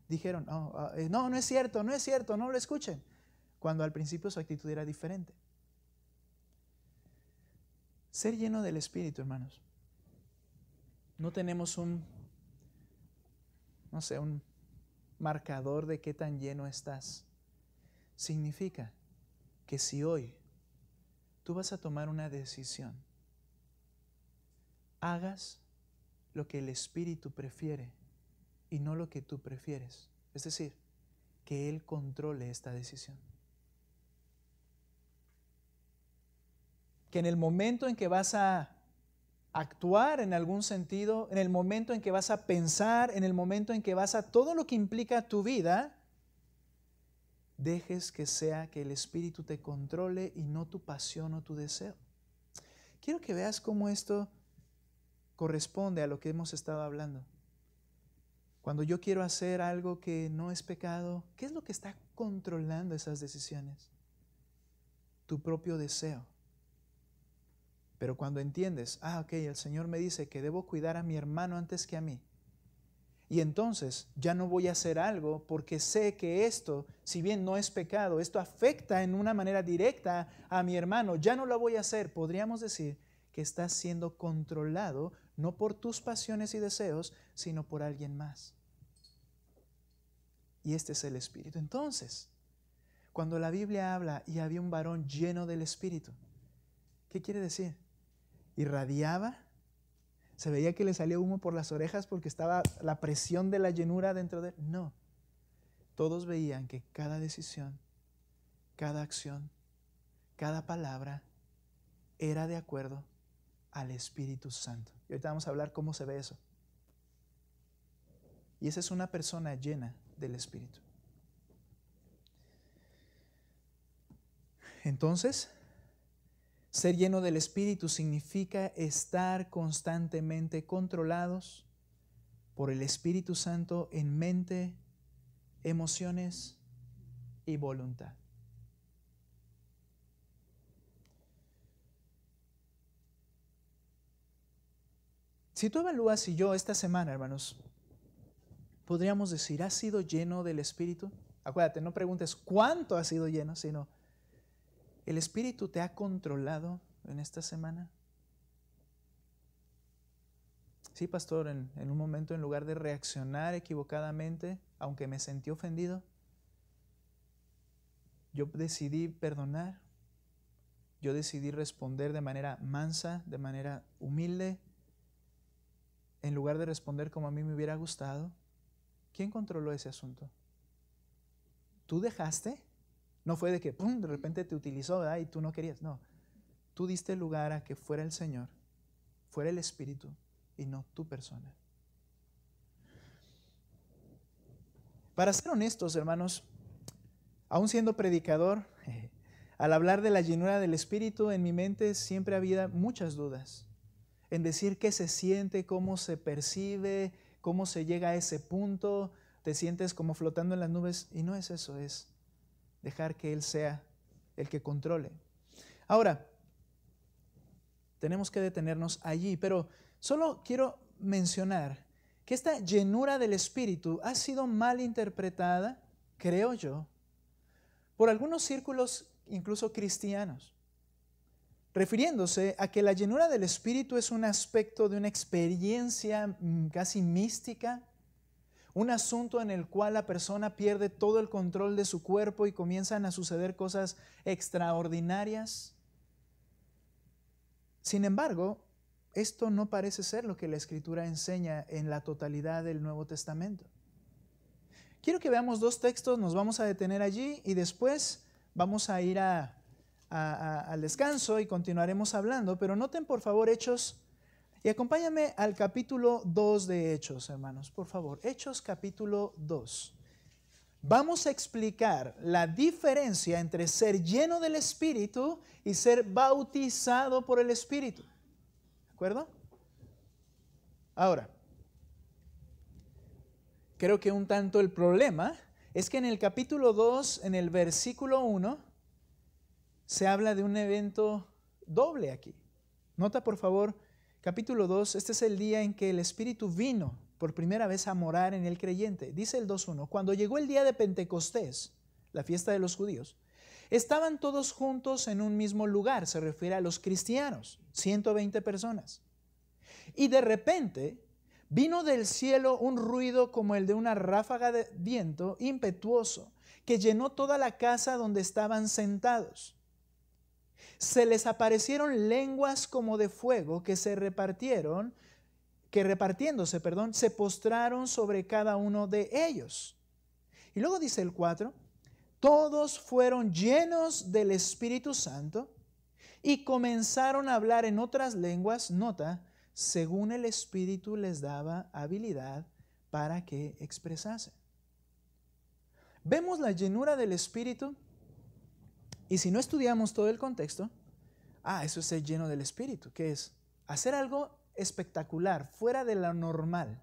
dijeron, no es cierto, no lo escuchen, cuando al principio su actitud era diferente. Ser lleno del Espíritu, hermanos. No tenemos un marcador de qué tan lleno estás. Significa que si hoy tú vas a tomar una decisión, hagas lo que el Espíritu prefiere y no lo que tú prefieres. Es decir, que Él controle esta decisión. Que en el momento en que vas a actuar en algún sentido, en el momento en que vas a pensar, en el momento en que vas a todo lo que implica tu vida, dejes que sea que el Espíritu te controle y no tu pasión o tu deseo. Quiero que veas cómo esto corresponde a lo que hemos estado hablando. Cuando yo quiero hacer algo que no es pecado, ¿qué es lo que está controlando esas decisiones? Tu propio deseo. Pero cuando entiendes, ok, el Señor me dice que debo cuidar a mi hermano antes que a mí. Y entonces ya no voy a hacer algo porque sé que esto, si bien no es pecado, esto afecta en una manera directa a mi hermano, ya no lo voy a hacer. Podríamos decir que estás siendo controlado no por tus pasiones y deseos, sino por alguien más. Y este es el Espíritu. Entonces, cuando la Biblia habla y había un varón lleno del Espíritu, ¿qué quiere decir? Irradiaba. ¿Se veía que le salía humo por las orejas porque estaba la presión de la llenura dentro de él? No. Todos veían que cada decisión, cada acción, cada palabra era de acuerdo al Espíritu Santo. Y ahorita vamos a hablar cómo se ve eso. Y esa es una persona llena del Espíritu. Entonces, ser lleno del Espíritu significa estar constantemente controlados por el Espíritu Santo en mente, emociones y voluntad. Si tú evalúas, si yo esta semana, hermanos, podríamos decir, ¿has sido lleno del Espíritu? Acuérdate, no preguntes cuánto has sido lleno, sino ¿el Espíritu te ha controlado en esta semana? Sí, pastor, en un momento, en lugar de reaccionar equivocadamente, aunque me sentí ofendido, yo decidí perdonar, yo decidí responder de manera mansa, de manera humilde, en lugar de responder como a mí me hubiera gustado. ¿Quién controló ese asunto? ¿Tú dejaste? No fue de que ¡pum!, de repente te utilizó, ¿verdad?, y tú no querías. No, tú diste lugar a que fuera el Señor, fuera el Espíritu y no tu persona. Para ser honestos, hermanos, aún siendo predicador, al hablar de la llenura del Espíritu, en mi mente siempre había muchas dudas en decir qué se siente, cómo se percibe, cómo se llega a ese punto. Te sientes como flotando en las nubes y no es eso, es dejar que Él sea el que controle. Ahora, tenemos que detenernos allí, pero solo quiero mencionar que esta llenura del Espíritu ha sido mal interpretada, creo yo, por algunos círculos incluso cristianos, refiriéndose a que la llenura del Espíritu es un aspecto de una experiencia casi mística, un asunto en el cual la persona pierde todo el control de su cuerpo y comienzan a suceder cosas extraordinarias. Sin embargo, esto no parece ser lo que la Escritura enseña en la totalidad del Nuevo Testamento. Quiero que veamos dos textos, nos vamos a detener allí y después vamos a ir al descanso y continuaremos hablando, pero noten por favor Hechos y acompáñame al capítulo 2 de Hechos, hermanos, por favor. Hechos capítulo 2. Vamos a explicar la diferencia entre ser lleno del Espíritu y ser bautizado por el Espíritu. ¿De acuerdo? Ahora, creo que un tanto el problema es que en el capítulo 2, en el versículo 1, se habla de un evento doble aquí. Nota por favor, capítulo 2, este es el día en que el Espíritu vino por primera vez a morar en el creyente. Dice el 2:1, cuando llegó el día de Pentecostés, la fiesta de los judíos, estaban todos juntos en un mismo lugar, se refiere a los cristianos, 120 personas. Y de repente vino del cielo un ruido como el de una ráfaga de viento impetuoso que llenó toda la casa donde estaban sentados. Se les aparecieron lenguas como de fuego que repartiéndose, se postraron sobre cada uno de ellos. Y luego dice el 4, todos fueron llenos del Espíritu Santo y comenzaron a hablar en otras lenguas, nota, según el Espíritu les daba habilidad para que expresasen. Vemos la llenura del Espíritu y si no estudiamos todo el contexto, eso es ser lleno del Espíritu, que es hacer algo espectacular, fuera de lo normal.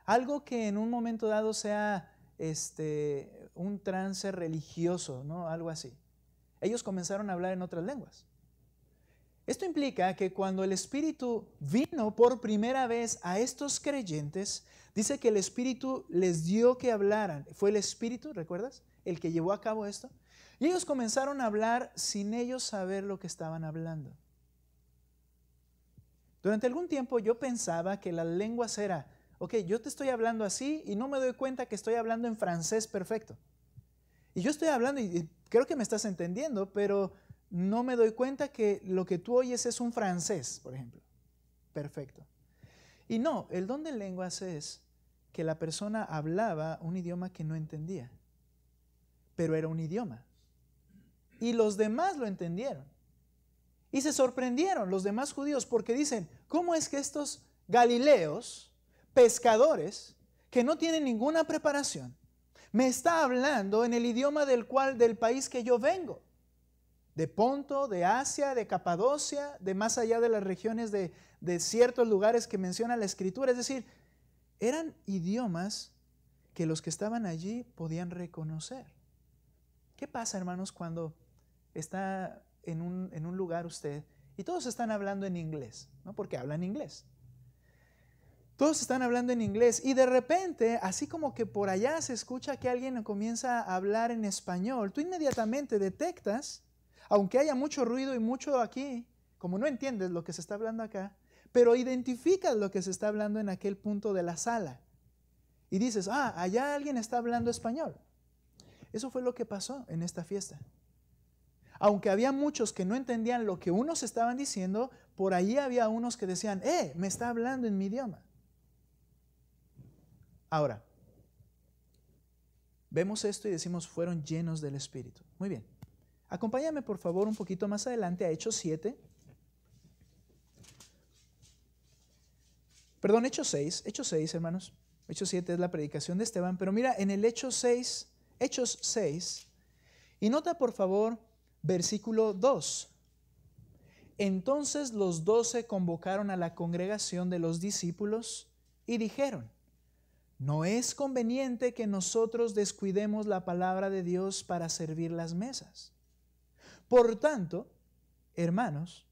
Algo que en un momento dado sea un trance religioso, ¿no? Algo así. Ellos comenzaron a hablar en otras lenguas. Esto implica que cuando el Espíritu vino por primera vez a estos creyentes, dice que el Espíritu les dio que hablaran. Fue el Espíritu, ¿recuerdas? El que llevó a cabo esto. Y ellos comenzaron a hablar sin ellos saber lo que estaban hablando. Durante algún tiempo yo pensaba que las lenguas era, ok, yo te estoy hablando así y no me doy cuenta que estoy hablando en francés perfecto. Y yo estoy hablando y creo que me estás entendiendo, pero no me doy cuenta que lo que tú oyes es un francés, por ejemplo. Perfecto. Y no, el don de lenguas es que la persona hablaba un idioma que no entendía, pero era un idioma. Y los demás lo entendieron. Y se sorprendieron los demás judíos porque dicen, ¿cómo es que estos galileos, pescadores, que no tienen ninguna preparación, me está hablando en el idioma del país que yo vengo? De Ponto, de Asia, de Capadocia, de más allá de las regiones de ciertos lugares que menciona la Escritura. Es decir, eran idiomas que los que estaban allí podían reconocer. ¿Qué pasa, hermanos, cuando está en un lugar usted y todos están hablando en inglés? ¿No? Porque hablan inglés. Todos están hablando en inglés y de repente, así como que por allá se escucha que alguien comienza a hablar en español, tú inmediatamente detectas, aunque haya mucho ruido y mucho aquí, como no entiendes lo que se está hablando acá, pero identificas lo que se está hablando en aquel punto de la sala y dices, allá alguien está hablando español. Eso fue lo que pasó en esta fiesta. Aunque había muchos que no entendían lo que unos estaban diciendo, por allí había unos que decían, me está hablando en mi idioma. Ahora, vemos esto y decimos, fueron llenos del Espíritu. Muy bien. Acompáñame por favor un poquito más adelante a Hechos 7. Perdón, Hechos 6. Hechos 6, hermanos. Hechos 7 es la predicación de Esteban. Pero mira, en el Hechos 6, y nota por favor versículo 2. Entonces los 12 convocaron a la congregación de los discípulos y dijeron, no es conveniente que nosotros descuidemos la palabra de Dios para servir las mesas. Por tanto, hermanos,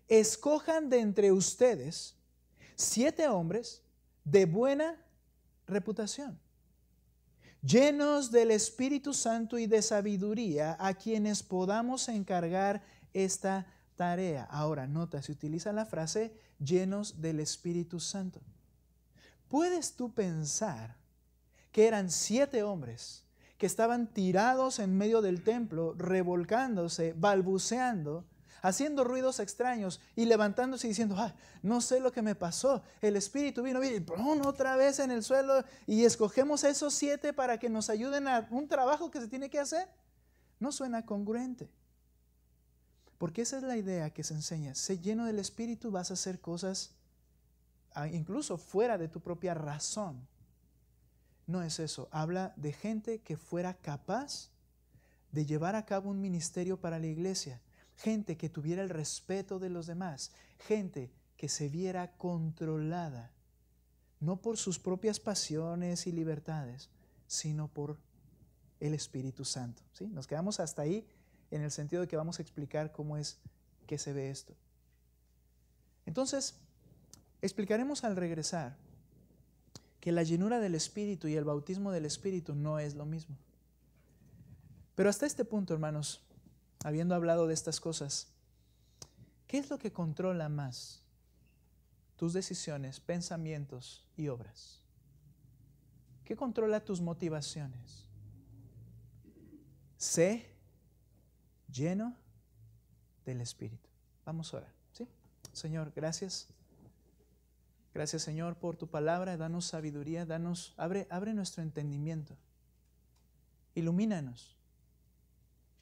escojan de entre ustedes 7 hombres de buena reputación, llenos del Espíritu Santo y de sabiduría, a quienes podamos encargar esta tarea. Ahora, nota, se utiliza la frase llenos del Espíritu Santo. ¿Puedes tú pensar que eran 7 hombres que estaban tirados en medio del templo, revolcándose, balbuceando, haciendo ruidos extraños y levantándose y diciendo, no sé lo que me pasó, el Espíritu vino y ¡pum! Otra vez en el suelo y escogemos a esos 7 para que nos ayuden a un trabajo que se tiene que hacer? No suena congruente. Porque esa es la idea que se enseña. Sé lleno del Espíritu, vas a hacer cosas incluso fuera de tu propia razón. No es eso. Habla de gente que fuera capaz de llevar a cabo un ministerio para la iglesia. Gente que tuviera el respeto de los demás. Gente que se viera controlada, no por sus propias pasiones y libertades, sino por el Espíritu Santo. ¿Sí? Nos quedamos hasta ahí en el sentido de que vamos a explicar cómo es que se ve esto. Entonces, explicaremos al regresar que la llenura del Espíritu y el bautismo del Espíritu no es lo mismo. Pero hasta este punto, hermanos, habiendo hablado de estas cosas, ¿qué es lo que controla más tus decisiones, pensamientos y obras? ¿Qué controla tus motivaciones? Sé lleno del Espíritu. Vamos a orar, ¿sí? Señor, gracias. Gracias, Señor, por tu palabra. Danos sabiduría, abre nuestro entendimiento. Ilumínanos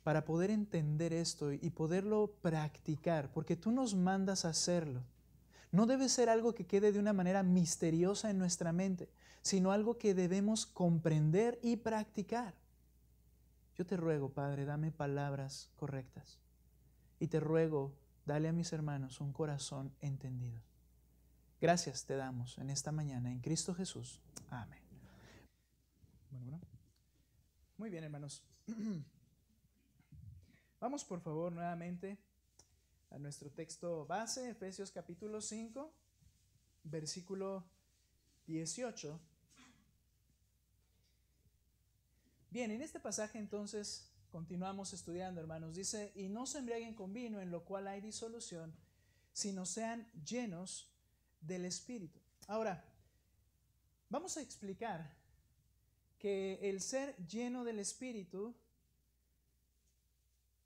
para poder entender esto y poderlo practicar, porque tú nos mandas a hacerlo. No debe ser algo que quede de una manera misteriosa en nuestra mente, sino algo que debemos comprender y practicar. Yo te ruego, Padre, dame palabras correctas. Y te ruego, dale a mis hermanos un corazón entendido. Gracias te damos en esta mañana en Cristo Jesús. Amén. Bueno. Muy bien, hermanos. Vamos por favor nuevamente a nuestro texto base, Efesios capítulo 5, versículo 18. Bien, en este pasaje entonces continuamos estudiando, hermanos. Dice, y no se embriaguen con vino, en lo cual hay disolución, sino sean llenos del Espíritu. Ahora, vamos a explicar que el ser lleno del Espíritu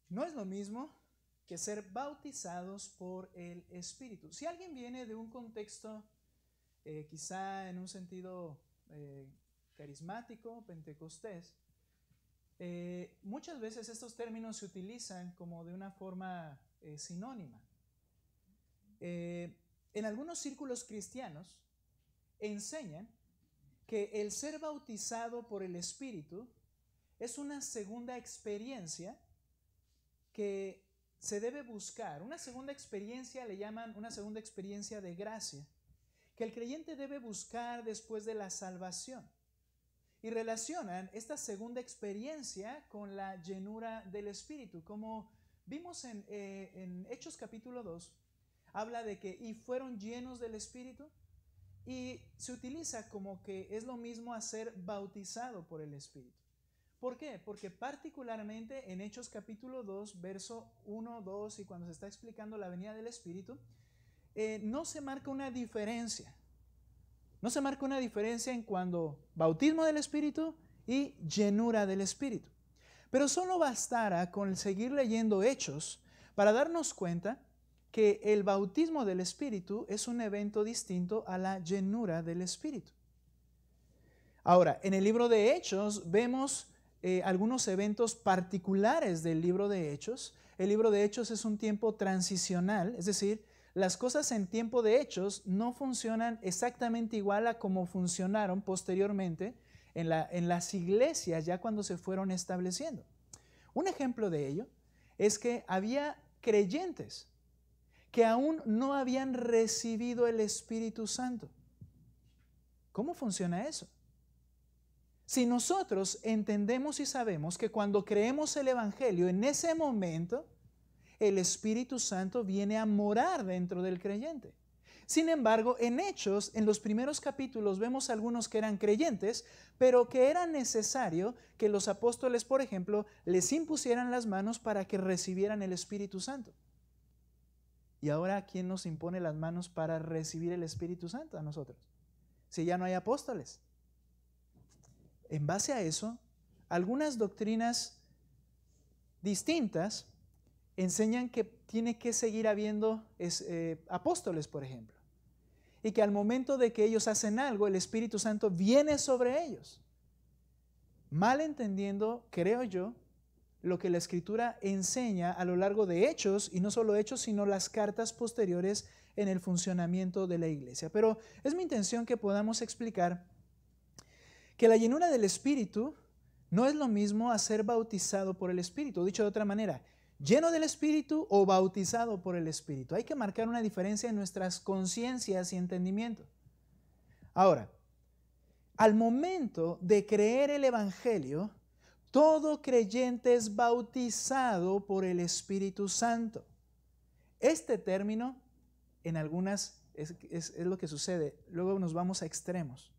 no es lo mismo que ser bautizados por el Espíritu. Si alguien viene de un contexto quizá en un sentido carismático, pentecostés, muchas veces estos términos se utilizan como de una forma sinónima. En algunos círculos cristianos enseñan que el ser bautizado por el Espíritu es una segunda experiencia que se debe buscar. Una segunda experiencia le llaman una segunda experiencia de gracia, que el creyente debe buscar después de la salvación. Y relacionan esta segunda experiencia con la llenura del Espíritu. Como vimos en Hechos capítulo 2, habla de que y fueron llenos del Espíritu, y se utiliza como que es lo mismo a ser bautizado por el Espíritu. ¿Por qué? Porque particularmente en Hechos capítulo 2, verso 1, 2, y cuando se está explicando la venida del Espíritu, no se marca una diferencia. No se marca una diferencia en cuanto bautismo del Espíritu y llenura del Espíritu. Pero solo bastará con seguir leyendo Hechos para darnos cuenta que el bautismo del Espíritu es un evento distinto a la llenura del Espíritu. Ahora, en el libro de Hechos vemos algunos eventos particulares del libro de Hechos. El libro de Hechos es un tiempo transicional, es decir, las cosas en tiempo de Hechos no funcionan exactamente igual a como funcionaron posteriormente en las iglesias ya cuando se fueron estableciendo. Un ejemplo de ello es que había creyentes que aún no habían recibido el Espíritu Santo. ¿Cómo funciona eso? Si nosotros entendemos y sabemos que cuando creemos el Evangelio, en ese momento el Espíritu Santo viene a morar dentro del creyente. Sin embargo, en Hechos, en los primeros capítulos, vemos algunos que eran creyentes, pero que era necesario que los apóstoles, por ejemplo, les impusieran las manos para que recibieran el Espíritu Santo. ¿Y ahora quién nos impone las manos para recibir el Espíritu Santo? A nosotros. Si ya no hay apóstoles. En base a eso, algunas doctrinas distintas enseñan que tiene que seguir habiendo apóstoles, por ejemplo, y que al momento de que ellos hacen algo, el Espíritu Santo viene sobre ellos, mal entendiendo, creo yo, lo que la Escritura enseña a lo largo de Hechos, y no solo Hechos, sino las cartas posteriores en el funcionamiento de la iglesia. Pero es mi intención que podamos explicar que la llenura del Espíritu no es lo mismo a ser bautizado por el Espíritu. Dicho de otra manera, lleno del Espíritu o bautizado por el Espíritu. Hay que marcar una diferencia en nuestras conciencias y entendimiento. Ahora, al momento de creer el Evangelio, todo creyente es bautizado por el Espíritu Santo. Este término, en algunas, es lo que sucede. Luego nos vamos a extremos.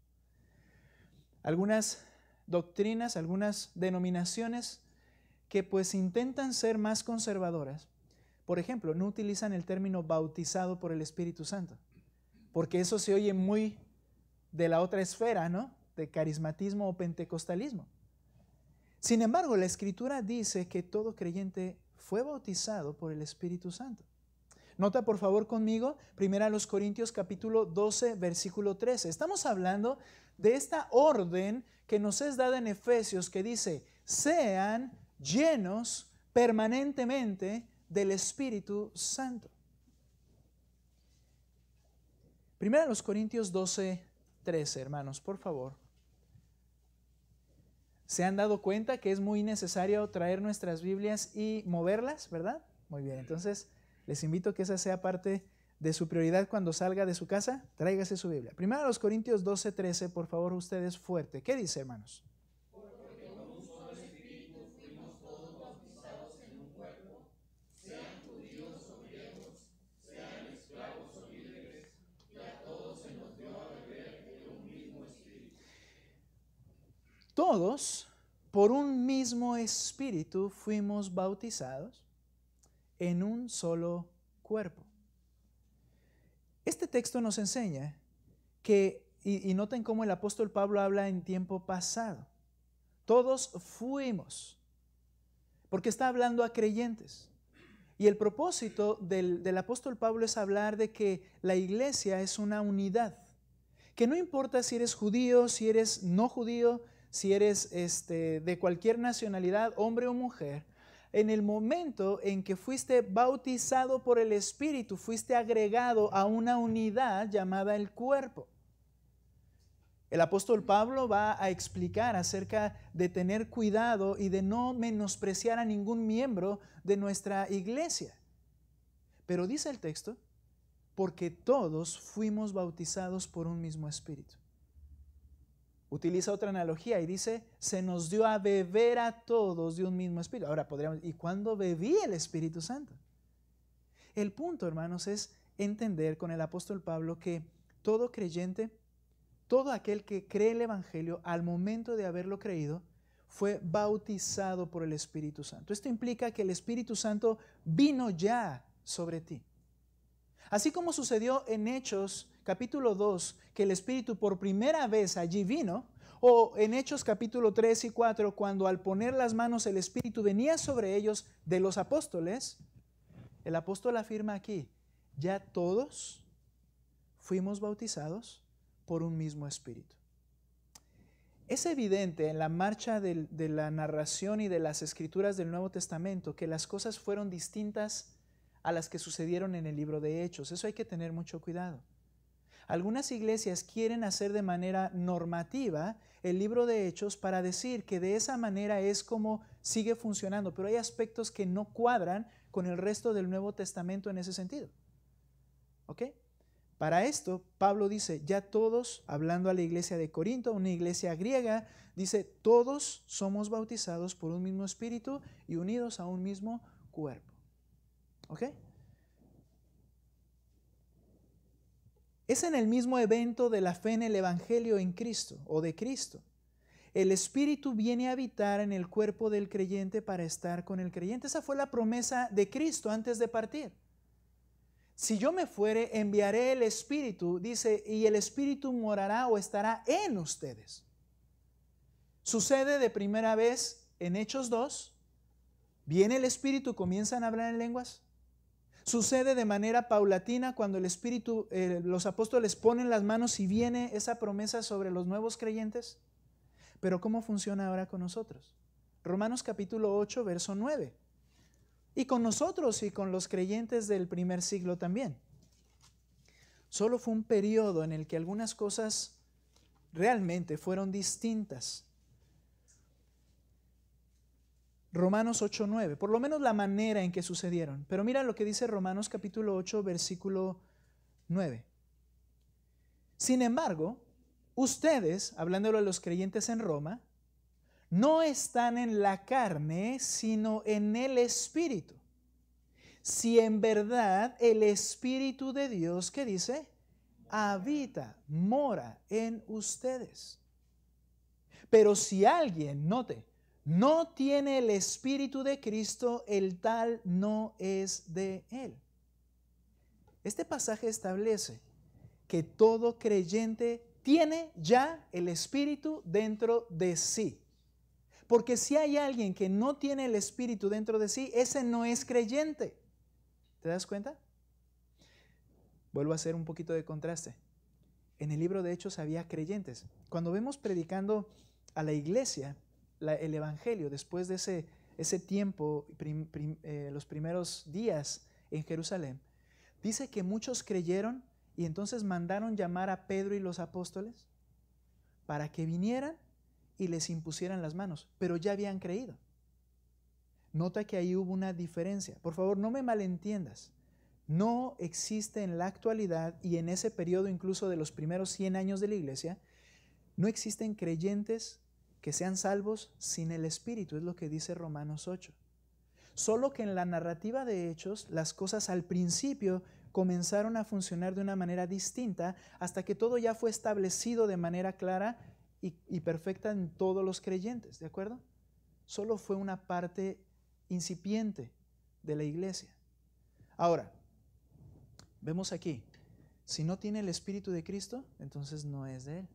Algunas doctrinas, algunas denominaciones que pues intentan ser más conservadoras, por ejemplo, no utilizan el término bautizado por el Espíritu Santo, porque eso se oye muy de la otra esfera, ¿no? De carismatismo o pentecostalismo. Sin embargo, la Escritura dice que todo creyente fue bautizado por el Espíritu Santo. Nota por favor conmigo, 1 Corintios capítulo 12, versículo 13. Estamos hablando de esta orden que nos es dada en Efesios que dice, sean llenos permanentemente del Espíritu Santo. 1 Corintios 12, 13, hermanos, por favor. ¿Se han dado cuenta que es muy necesario traer nuestras Biblias y moverlas, verdad? Muy bien, entonces les invito a que esa sea parte de su prioridad cuando salga de su casa. Tráigase su Biblia. 1 Corintios 12, 13, por favor, ustedes fuerte. ¿Qué dice, hermanos? todos, por un mismo espíritu, fuimos bautizados en un solo cuerpo. Este texto nos enseña que, y noten cómo el apóstol Pablo habla en tiempo pasado, todos fuimos, porque está hablando a creyentes. Y el propósito del apóstol Pablo es hablar de que la iglesia es una unidad, que no importa si eres judío, si eres no judío, si eres de cualquier nacionalidad, hombre o mujer, en el momento en que fuiste bautizado por el Espíritu, fuiste agregado a una unidad llamada el cuerpo. El apóstol Pablo va a explicar acerca de tener cuidado y de no menospreciar a ningún miembro de nuestra iglesia. Pero dice el texto, porque todos fuimos bautizados por un mismo espíritu. Utiliza otra analogía y dice, se nos dio a beber a todos de un mismo espíritu. Ahora podríamos, ¿y cuándo bebí el Espíritu Santo? El punto, hermanos, es entender con el apóstol Pablo que todo creyente, todo aquel que cree el Evangelio, al momento de haberlo creído, fue bautizado por el Espíritu Santo. Esto implica que el Espíritu Santo vino ya sobre ti. Así como sucedió en Hechos capítulo 2, que el Espíritu por primera vez allí vino, o en Hechos capítulo 3 y 4, cuando al poner las manos el Espíritu venía sobre ellos de los apóstoles, el apóstol afirma aquí, ya todos fuimos bautizados por un mismo espíritu. Es evidente en la marcha de la narración y de las escrituras del Nuevo Testamento que las cosas fueron distintas a las que sucedieron en el libro de Hechos. Eso hay que tener mucho cuidado. Algunas iglesias quieren hacer de manera normativa el libro de Hechos para decir que de esa manera es como sigue funcionando, pero hay aspectos que no cuadran con el resto del Nuevo Testamento en ese sentido. ¿Ok? Para esto, Pablo dice, ya todos, hablando a la iglesia de Corinto, una iglesia griega, dice, todos somos bautizados por un mismo espíritu y unidos a un mismo cuerpo. ¿Ok? Es en el mismo evento de la fe en el Evangelio en Cristo o de Cristo. El Espíritu viene a habitar en el cuerpo del creyente para estar con el creyente. Esa fue la promesa de Cristo antes de partir. Si yo me fuere, enviaré el Espíritu, dice, y el Espíritu morará o estará en ustedes. Sucede de primera vez en Hechos 2, viene el Espíritu, comienzan a hablar en lenguas. Sucede de manera paulatina cuando el Espíritu, los apóstoles ponen las manos y viene esa promesa sobre los nuevos creyentes. Pero ¿cómo funciona ahora con nosotros? Romanos capítulo 8, verso 9. Y con nosotros y con los creyentes del primer siglo también. Solo fue un periodo en el que algunas cosas realmente fueron distintas. Romanos 8, 9, por lo menos la manera en que sucedieron. Pero mira lo que dice Romanos capítulo 8, versículo 9. Sin embargo, ustedes, hablándolo a los creyentes en Roma, no están en la carne, sino en el Espíritu. Si en verdad el Espíritu de Dios, ¿qué dice? Habita, mora en ustedes. Pero si alguien, note, no tiene el Espíritu de Cristo, el tal no es de él. Este pasaje establece que todo creyente tiene ya el Espíritu dentro de sí. Porque si hay alguien que no tiene el Espíritu dentro de sí, ese no es creyente. ¿Te das cuenta? Vuelvo a hacer un poquito de contraste. En el libro de Hechos había creyentes. Cuando vemos predicando a la iglesia el Evangelio después de ese tiempo, los primeros días en Jerusalén, dice que muchos creyeron y entonces mandaron llamar a Pedro y los apóstoles para que vinieran y les impusieran las manos, pero ya habían creído. Nota que ahí hubo una diferencia. Por favor, no me malentiendas. No existe en la actualidad y en ese periodo incluso de los primeros 100 años de la iglesia, no existen creyentes que sean salvos sin el Espíritu, es lo que dice Romanos 8. Solo que en la narrativa de Hechos, las cosas al principio comenzaron a funcionar de una manera distinta hasta que todo ya fue establecido de manera clara y perfecta en todos los creyentes, ¿de acuerdo? Solo fue una parte incipiente de la iglesia. Ahora, vemos aquí, si no tiene el Espíritu de Cristo, entonces no es de Él.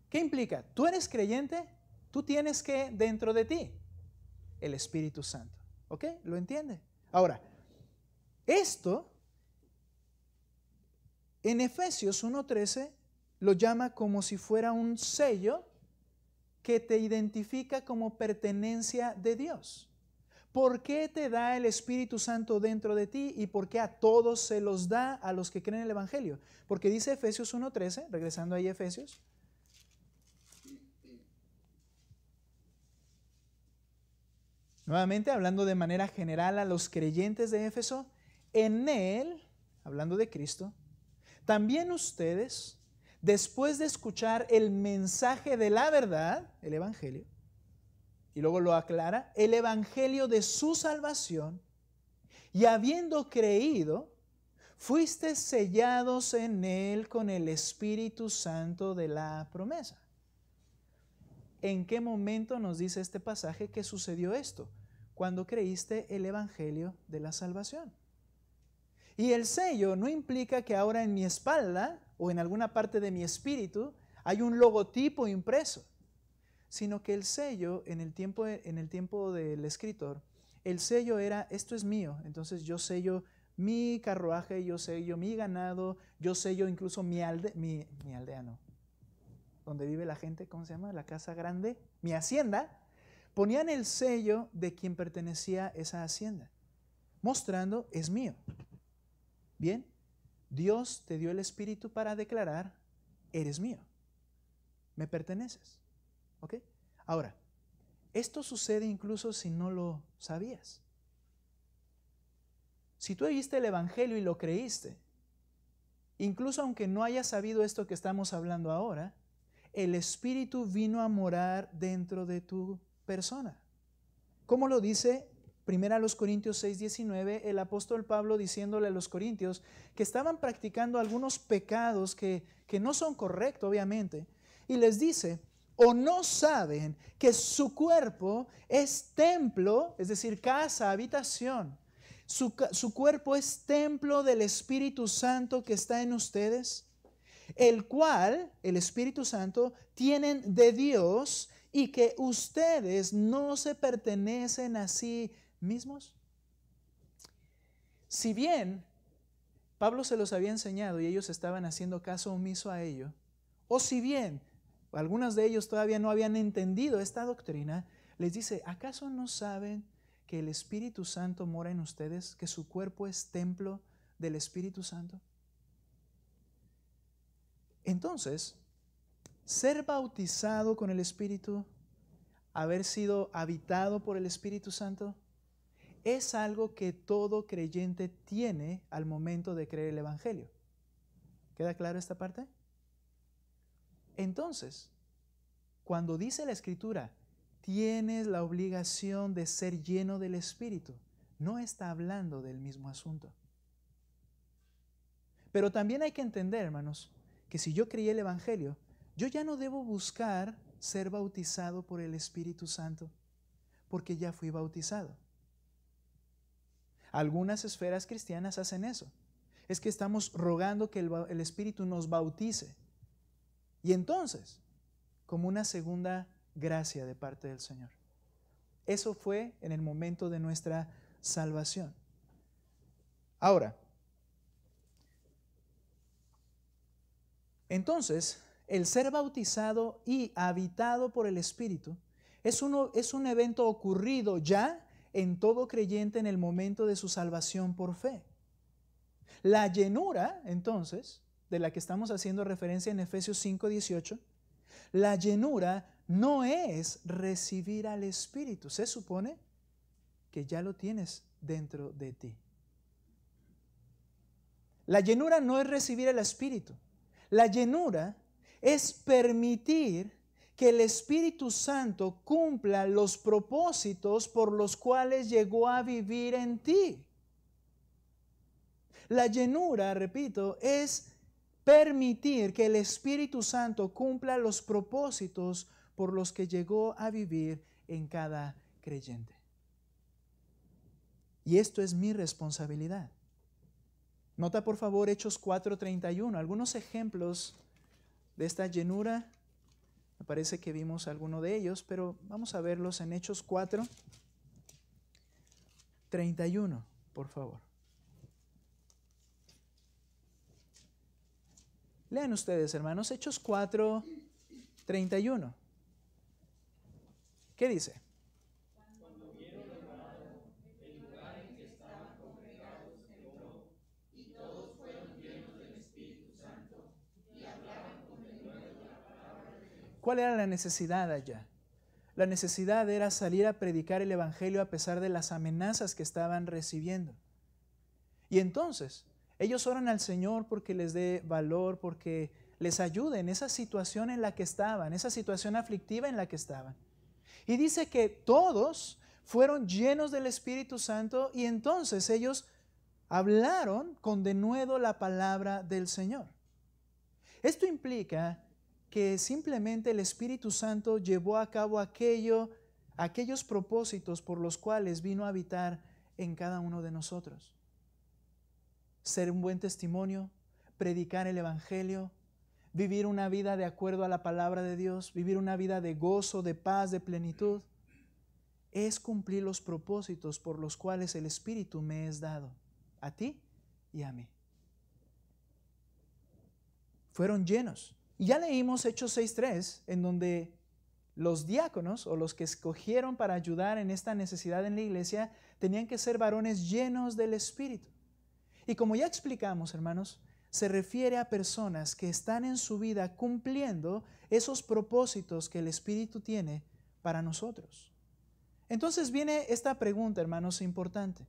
¿Qué implica? Tú eres creyente, tú tienes que dentro de ti el Espíritu Santo. ¿Ok? ¿Lo entiende? Ahora, esto en Efesios 1:13 lo llama como si fuera un sello que te identifica como pertenencia de Dios. ¿Por qué te da el Espíritu Santo dentro de ti y por qué a todos se los da a los que creen en el Evangelio? Porque dice Efesios 1:13, regresando ahí a Efesios. Nuevamente, hablando de manera general a los creyentes de Éfeso, en Él, hablando de Cristo, también ustedes, después de escuchar el mensaje de la verdad, el Evangelio, y luego lo aclara, el Evangelio de su salvación, y habiendo creído, fuiste sellados en Él con el Espíritu Santo de la promesa. ¿En qué momento nos dice este pasaje que sucedió esto? Cuando creíste el Evangelio de la salvación. Y el sello no implica que ahora en mi espalda o en alguna parte de mi espíritu hay un logotipo impreso, sino que el sello en el tiempo del escritor, el sello era, esto es mío, entonces yo sello mi carruaje, yo sello mi ganado, yo sello incluso mi aldea, no, donde vive la gente, ¿cómo se llama? La casa grande, mi hacienda. Ponían el sello de quien pertenecía esa hacienda, mostrando, es mío. Bien, Dios te dio el Espíritu para declarar, eres mío, me perteneces. ¿Ok? Ahora, esto sucede incluso si no lo sabías. Si tú oíste el Evangelio y lo creíste, incluso aunque no hayas sabido esto que estamos hablando ahora, el Espíritu vino a morar dentro de tu persona. ¿Cómo lo dice 1 Corintios 6:19? El apóstol Pablo diciéndole a los corintios que estaban practicando algunos pecados que no son correctos, obviamente, y les dice, ¿o no saben que su cuerpo es templo, es decir, casa, habitación? Su cuerpo es templo del Espíritu Santo que está en ustedes, el cual, el Espíritu Santo, tienen de Dios y que ustedes no se pertenecen a sí mismos. Si bien Pablo se los había enseñado y ellos estaban haciendo caso omiso a ello, o si bien algunos de ellos todavía no habían entendido esta doctrina, les dice, ¿acaso no saben que el Espíritu Santo mora en ustedes, que su cuerpo es templo del Espíritu Santo? Entonces, ser bautizado con el Espíritu, haber sido habitado por el Espíritu Santo, es algo que todo creyente tiene al momento de creer el Evangelio. ¿Queda claro esta parte? Entonces, cuando dice la Escritura, tienes la obligación de ser lleno del Espíritu, no está hablando del mismo asunto. Pero también hay que entender, hermanos, que si yo creí el Evangelio, yo ya no debo buscar ser bautizado por el Espíritu Santo, porque ya fui bautizado. Algunas esferas cristianas hacen eso. Es que estamos rogando que el Espíritu nos bautice. Y entonces, como una segunda gracia de parte del Señor. Eso fue en el momento de nuestra salvación. Ahora, entonces, el ser bautizado y habitado por el Espíritu es un evento ocurrido ya en todo creyente en el momento de su salvación por fe. La llenura, entonces, de la que estamos haciendo referencia en Efesios 5:18, la llenura no es recibir al Espíritu. Se supone que ya lo tienes dentro de ti. La llenura no es recibir el Espíritu. La llenura es permitir que el Espíritu Santo cumpla los propósitos por los cuales llegó a vivir en ti. La llenura, repito, es permitir que el Espíritu Santo cumpla los propósitos por los que llegó a vivir en cada creyente. Y esto es mi responsabilidad. Nota por favor Hechos 4:31, algunos ejemplos de esta llenura. Me parece que vimos alguno de ellos, pero vamos a verlos en Hechos 4:31, por favor. Lean ustedes, hermanos, Hechos 4:31. ¿Qué dice? ¿Cuál era la necesidad allá? La necesidad era salir a predicar el Evangelio a pesar de las amenazas que estaban recibiendo. Y entonces, ellos oran al Señor porque les dé valor, porque les ayude en esa situación en la que estaban, esa situación aflictiva en la que estaban. Y dice que todos fueron llenos del Espíritu Santo y entonces ellos hablaron con denuedo la palabra del Señor. Esto implica que simplemente el Espíritu Santo llevó a cabo aquellos propósitos por los cuales vino a habitar en cada uno de nosotros. Ser un buen testimonio, predicar el Evangelio, vivir una vida de acuerdo a la palabra de Dios, vivir una vida de gozo, de paz, de plenitud, es cumplir los propósitos por los cuales el Espíritu me es dado, a ti y a mí. Fueron llenos. Y ya leímos Hechos 6:3, en donde los diáconos o los que escogieron para ayudar en esta necesidad en la iglesia tenían que ser varones llenos del Espíritu. Y como ya explicamos, hermanos, se refiere a personas que están en su vida cumpliendo esos propósitos que el Espíritu tiene para nosotros. Entonces viene esta pregunta, hermanos, importante.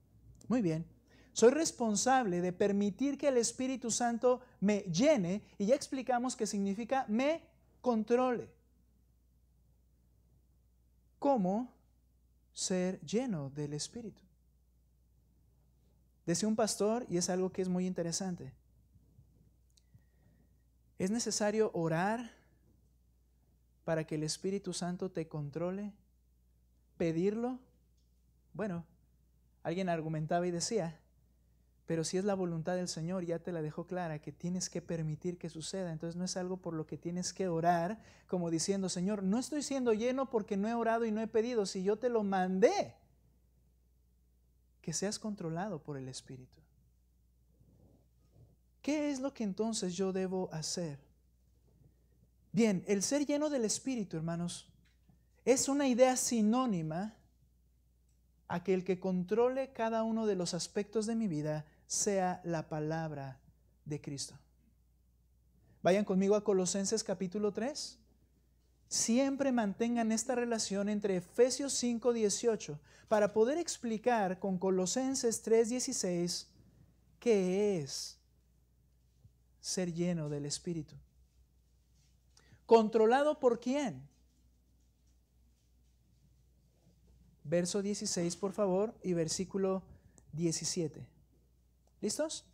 Muy bien. Soy responsable de permitir que el Espíritu Santo me llene, y ya explicamos que significa me controle. ¿Cómo ser lleno del Espíritu? Decía un pastor, y es algo que es muy interesante, ¿es necesario orar para que el Espíritu Santo te controle? ¿Pedirlo? Bueno, alguien argumentaba y decía, pero si es la voluntad del Señor, ya te la dejó clara, que tienes que permitir que suceda. Entonces no es algo por lo que tienes que orar, como diciendo, Señor, no estoy siendo lleno porque no he orado y no he pedido. Si yo te lo mandé, que seas controlado por el Espíritu. ¿Qué es lo que entonces yo debo hacer? Bien, el ser lleno del Espíritu, hermanos, es una idea sinónima a que el que controle cada uno de los aspectos de mi vida sea la palabra de Cristo. Vayan conmigo a Colosenses capítulo 3. Siempre mantengan esta relación entre Efesios 5:18 para poder explicar con Colosenses 3:16 qué es ser lleno del Espíritu. ¿Controlado por quién? Verso 16, por favor, y versículo 17. ¿Listos?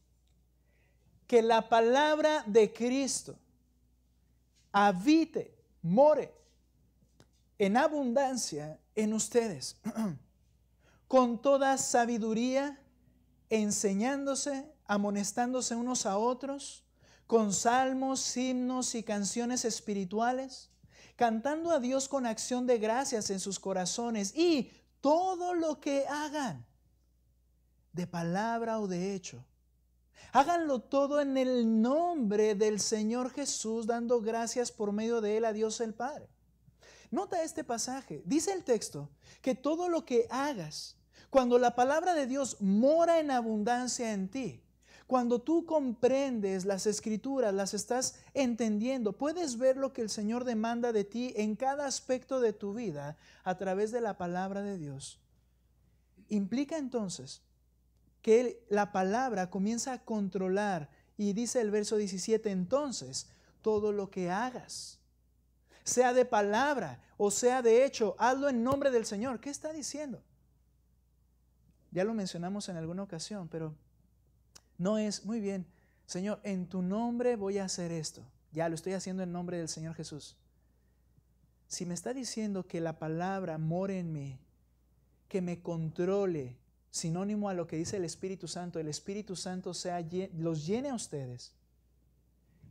Que la palabra de Cristo habite, more en abundancia en ustedes, con toda sabiduría, enseñándose, amonestándose unos a otros, con salmos, himnos y canciones espirituales, cantando a Dios con acción de gracias en sus corazones, y todo lo que hagan, de palabra o de hecho, háganlo todo en el nombre del Señor Jesús, dando gracias por medio de Él a Dios el Padre. Nota este pasaje. Dice el texto que todo lo que hagas, cuando la palabra de Dios mora en abundancia en ti, cuando tú comprendes las Escrituras, las estás entendiendo, puedes ver lo que el Señor demanda de ti en cada aspecto de tu vida a través de la palabra de Dios. Implica entonces que la palabra comienza a controlar, y dice el verso 17, entonces todo lo que hagas, sea de palabra o sea de hecho, hazlo en nombre del Señor. ¿Qué está diciendo? Ya lo mencionamos en alguna ocasión, pero no es, muy bien, Señor, en tu nombre voy a hacer esto. Ya lo estoy haciendo en nombre del Señor Jesús. Si me está diciendo que la palabra more en mí, que me controle, sinónimo a lo que dice el Espíritu Santo los llene a ustedes.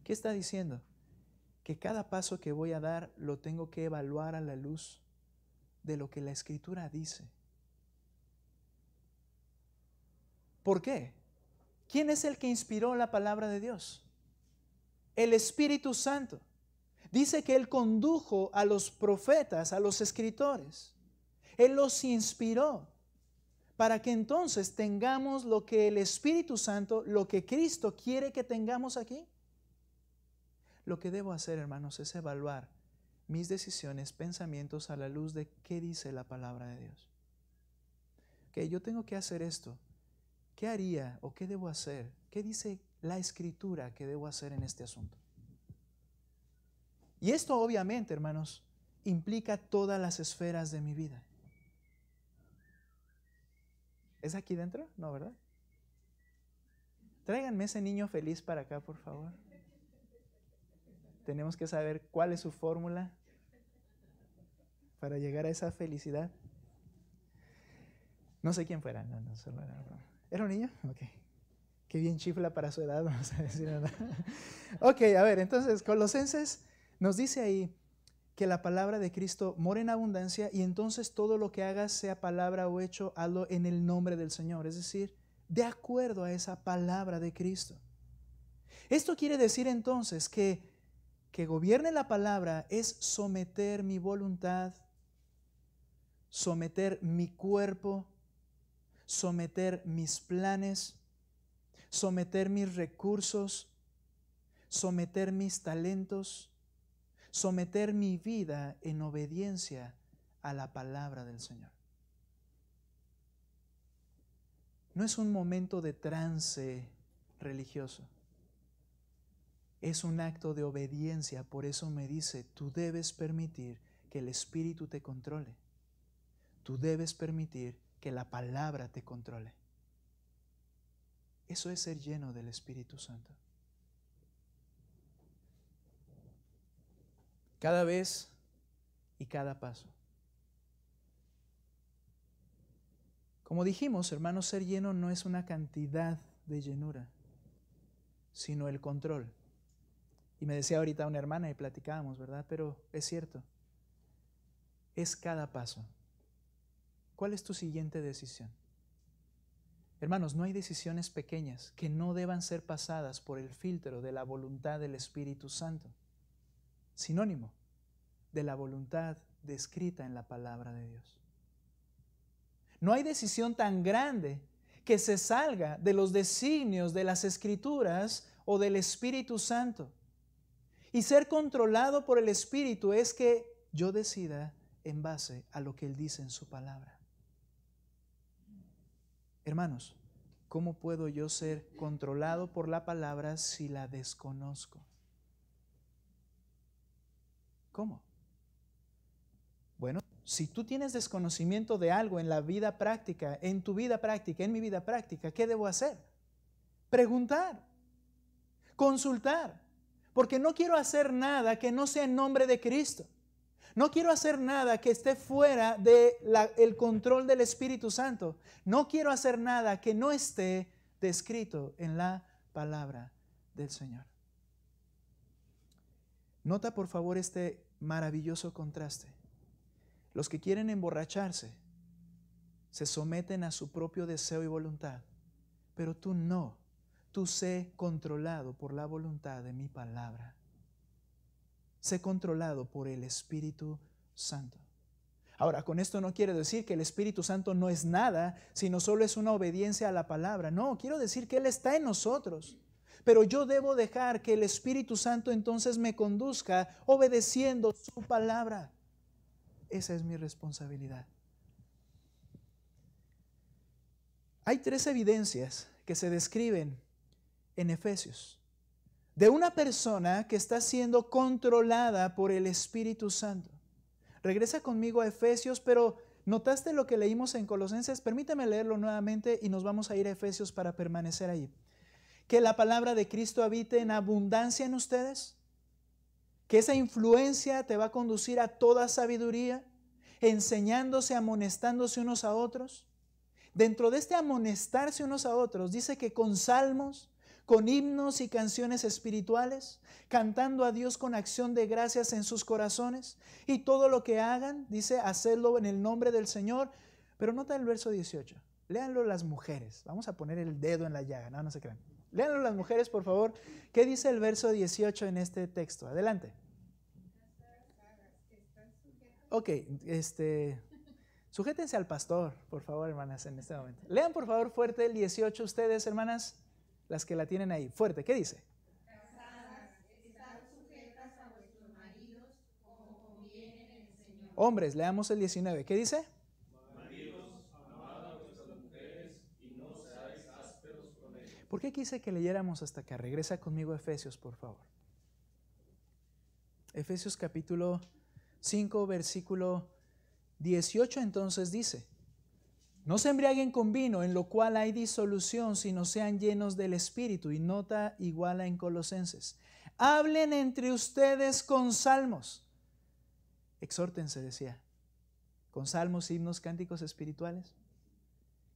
¿Qué está diciendo? Que cada paso que voy a dar lo tengo que evaluar a la luz de lo que la Escritura dice. ¿Por qué? ¿Quién es el que inspiró la palabra de Dios? El Espíritu Santo. Dice que Él condujo a los profetas, a los escritores. Él los inspiró para que entonces tengamos lo que el Espíritu Santo, lo que Cristo quiere que tengamos aquí. Lo que debo hacer, hermanos, es evaluar mis decisiones, pensamientos a la luz de qué dice la palabra de Dios. Que yo tengo que hacer esto. ¿Qué haría o qué debo hacer? ¿Qué dice la Escritura que debo hacer en este asunto? Y esto obviamente, hermanos, implica todas las esferas de mi vida. ¿Es aquí dentro? No, ¿verdad? Tráiganme ese niño feliz para acá, por favor. Tenemos que saber cuál es su fórmula para llegar a esa felicidad. No sé quién fuera. No, solo era broma. ¿Era un niño? Ok. Qué bien chifla para su edad, vamos a decir, ¿verdad? Ok, a ver, entonces Colosenses nos dice ahí que la palabra de Cristo mora en abundancia y entonces todo lo que hagas, sea palabra o hecho, hazlo en el nombre del Señor, es decir, de acuerdo a esa palabra de Cristo. Esto quiere decir entonces que gobierne la palabra es someter mi voluntad, someter mi cuerpo, someter mis planes, someter mis recursos, someter mis talentos, someter mi vida en obediencia a la palabra del Señor. No es un momento de trance religioso. Es un acto de obediencia. Por eso me dice, tú debes permitir que el Espíritu te controle. Tú debes permitir que la palabra te controle. Eso es ser lleno del Espíritu Santo. Cada vez y cada paso. Como dijimos, hermanos, ser lleno no es una cantidad de llenura, sino el control. Y me decía ahorita una hermana y platicábamos, ¿verdad? Pero es cierto, es cada paso. ¿Cuál es tu siguiente decisión? Hermanos, no hay decisiones pequeñas que no deban ser pasadas por el filtro de la voluntad del Espíritu Santo. Sinónimo de la voluntad descrita en la palabra de Dios. No hay decisión tan grande que se salga de los designios de las Escrituras o del Espíritu Santo. Y ser controlado por el Espíritu es que yo decida en base a lo que Él dice en su palabra. Hermanos, ¿cómo puedo yo ser controlado por la palabra si la desconozco? ¿Cómo? Bueno, si tú tienes desconocimiento de algo en la vida práctica, en tu vida práctica, en mi vida práctica, ¿qué debo hacer? Preguntar, consultar, porque no quiero hacer nada que no sea en nombre de Cristo. No quiero hacer nada que esté fuera del control del Espíritu Santo. No quiero hacer nada que no esté descrito en la palabra del Señor. Nota por favor este maravilloso contraste. Los que quieren emborracharse se someten a su propio deseo y voluntad, pero tú no. Tú sé controlado por la voluntad de mi palabra. Sé controlado por el Espíritu Santo. Ahora, con esto no quiero decir que el Espíritu Santo no es nada, sino solo es una obediencia a la palabra. No, quiero decir que Él está en nosotros. Pero yo debo dejar que el Espíritu Santo entonces me conduzca obedeciendo su palabra. Esa es mi responsabilidad. Hay 3 evidencias que se describen en Efesios de una persona que está siendo controlada por el Espíritu Santo. Regresa conmigo a Efesios, pero ¿notaste lo que leímos en Colosenses? Permítame leerlo nuevamente y nos vamos a ir a Efesios para permanecer ahí. que la palabra de Cristo habite en abundancia en ustedes? Que esa influencia te va a conducir a toda sabiduría, enseñándose, amonestándose unos a otros. Dentro de este amonestarse unos a otros, dice que con salmos, con himnos y canciones espirituales, cantando a Dios con acción de gracias en sus corazones, y todo lo que hagan, dice, hacedlo en el nombre del Señor. Pero nota el verso 18, léanlo las mujeres, vamos a poner el dedo en la llaga, no se crean. Léanlo las mujeres, por favor. ¿Qué dice el verso 18 en este texto? Adelante. Ok, sujétense al pastor, por favor, hermanas, en este momento. Lean, por favor, fuerte el 18 ustedes, hermanas, las que la tienen ahí. Fuerte, ¿qué dice? Casadas, estad sujetas a vuestros maridos como conviene en el Señor. Hombres, leamos el 19. ¿Qué dice? Maridos, amad a vuestras mujeres y no seáis ásperos con ellas. ¿Por qué quise que leyéramos hasta acá? Regresa conmigo a Efesios, por favor. Efesios capítulo 5, versículo 18 entonces dice: no se embriaguen con vino, en lo cual hay disolución, sino sean llenos del Espíritu. Y nota igual en Colosenses: hablen entre ustedes con salmos. Exhórtense, decía, con salmos, himnos, cánticos espirituales.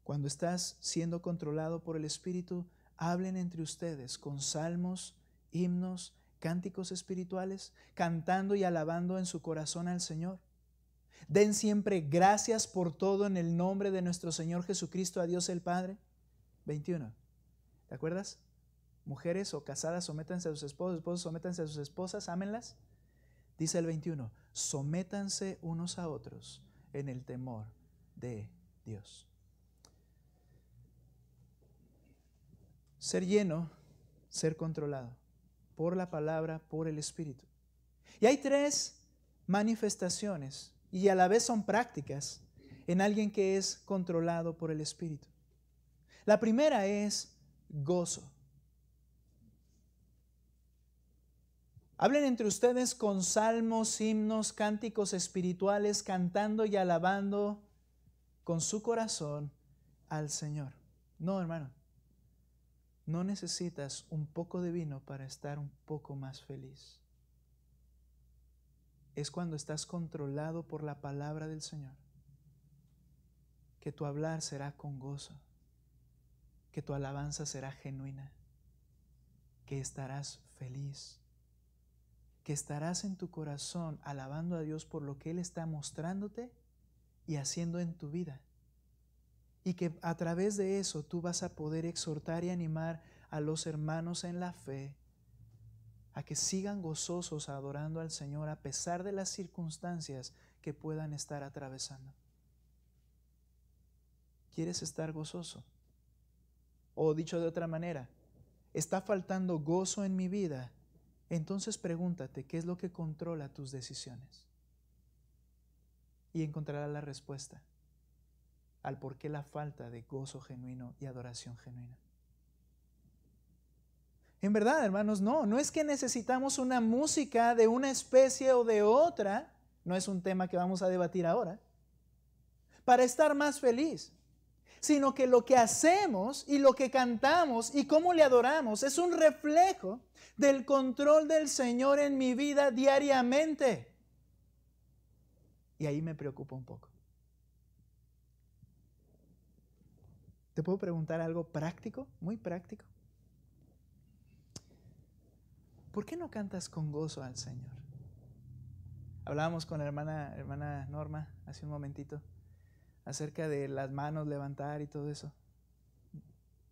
Cuando estás siendo controlado por el Espíritu, hablen entre ustedes con salmos, himnos, cánticos espirituales, cantando y alabando en su corazón al Señor. Den siempre gracias por todo en el nombre de nuestro Señor Jesucristo a Dios el Padre. 21. ¿Te acuerdas? Mujeres o casadas, sométanse a sus esposos, esposos, sométanse a sus esposas, ámenlas. Dice el 21, sométanse unos a otros en el temor de Dios. Ser lleno, ser controlado por la palabra, por el Espíritu. Y hay tres manifestaciones, y a la vez son prácticas, en alguien que es controlado por el Espíritu. La primera es gozo. Hablen entre ustedes con salmos, himnos, cánticos espirituales, cantando y alabando con su corazón al Señor. No, hermano, no necesitas un poco de vino para estar un poco más feliz. Es cuando estás controlado por la palabra del Señor que tu hablar será con gozo, que tu alabanza será genuina, que estarás feliz, que estarás en tu corazón alabando a Dios por lo que Él está mostrándote y haciendo en tu vida. Y que a través de eso tú vas a poder exhortar y animar a los hermanos en la fe a que sigan gozosos adorando al Señor a pesar de las circunstancias que puedan estar atravesando. ¿Quieres estar gozoso? O dicho de otra manera, ¿está faltando gozo en mi vida? Entonces pregúntate, ¿qué es lo que controla tus decisiones? Y encontrarás la respuesta al por qué la falta de gozo genuino y adoración genuina. En verdad, hermanos, no es que necesitamos una música de una especie o de otra, no es un tema que vamos a debatir ahora, para estar más feliz, sino que lo que hacemos y lo que cantamos y cómo le adoramos es un reflejo del control del Señor en mi vida diariamente. Y ahí me preocupa un poco. ¿Te puedo preguntar algo práctico, muy práctico? ¿Por qué no cantas con gozo al Señor? Hablábamos con la hermana Norma hace un momentito acerca de las manos levantar y todo eso.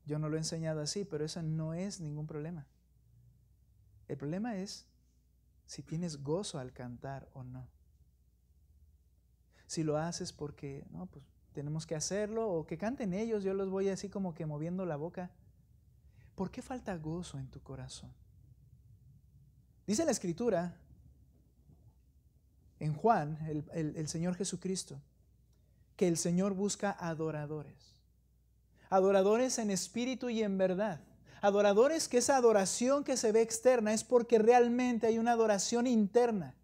Yo no lo he enseñado así, pero eso no es ningún problema. El problema es si tienes gozo al cantar o no. Si lo haces porque, no, pues tenemos que hacerlo, o que canten ellos, yo los voy así como que moviendo la boca. ¿Por qué falta gozo en tu corazón? Dice la Escritura, en Juan, el Señor Jesucristo, que el Señor busca adoradores. Adoradores en espíritu y en verdad. Adoradores que esa adoración que se ve externa es porque realmente hay una adoración interna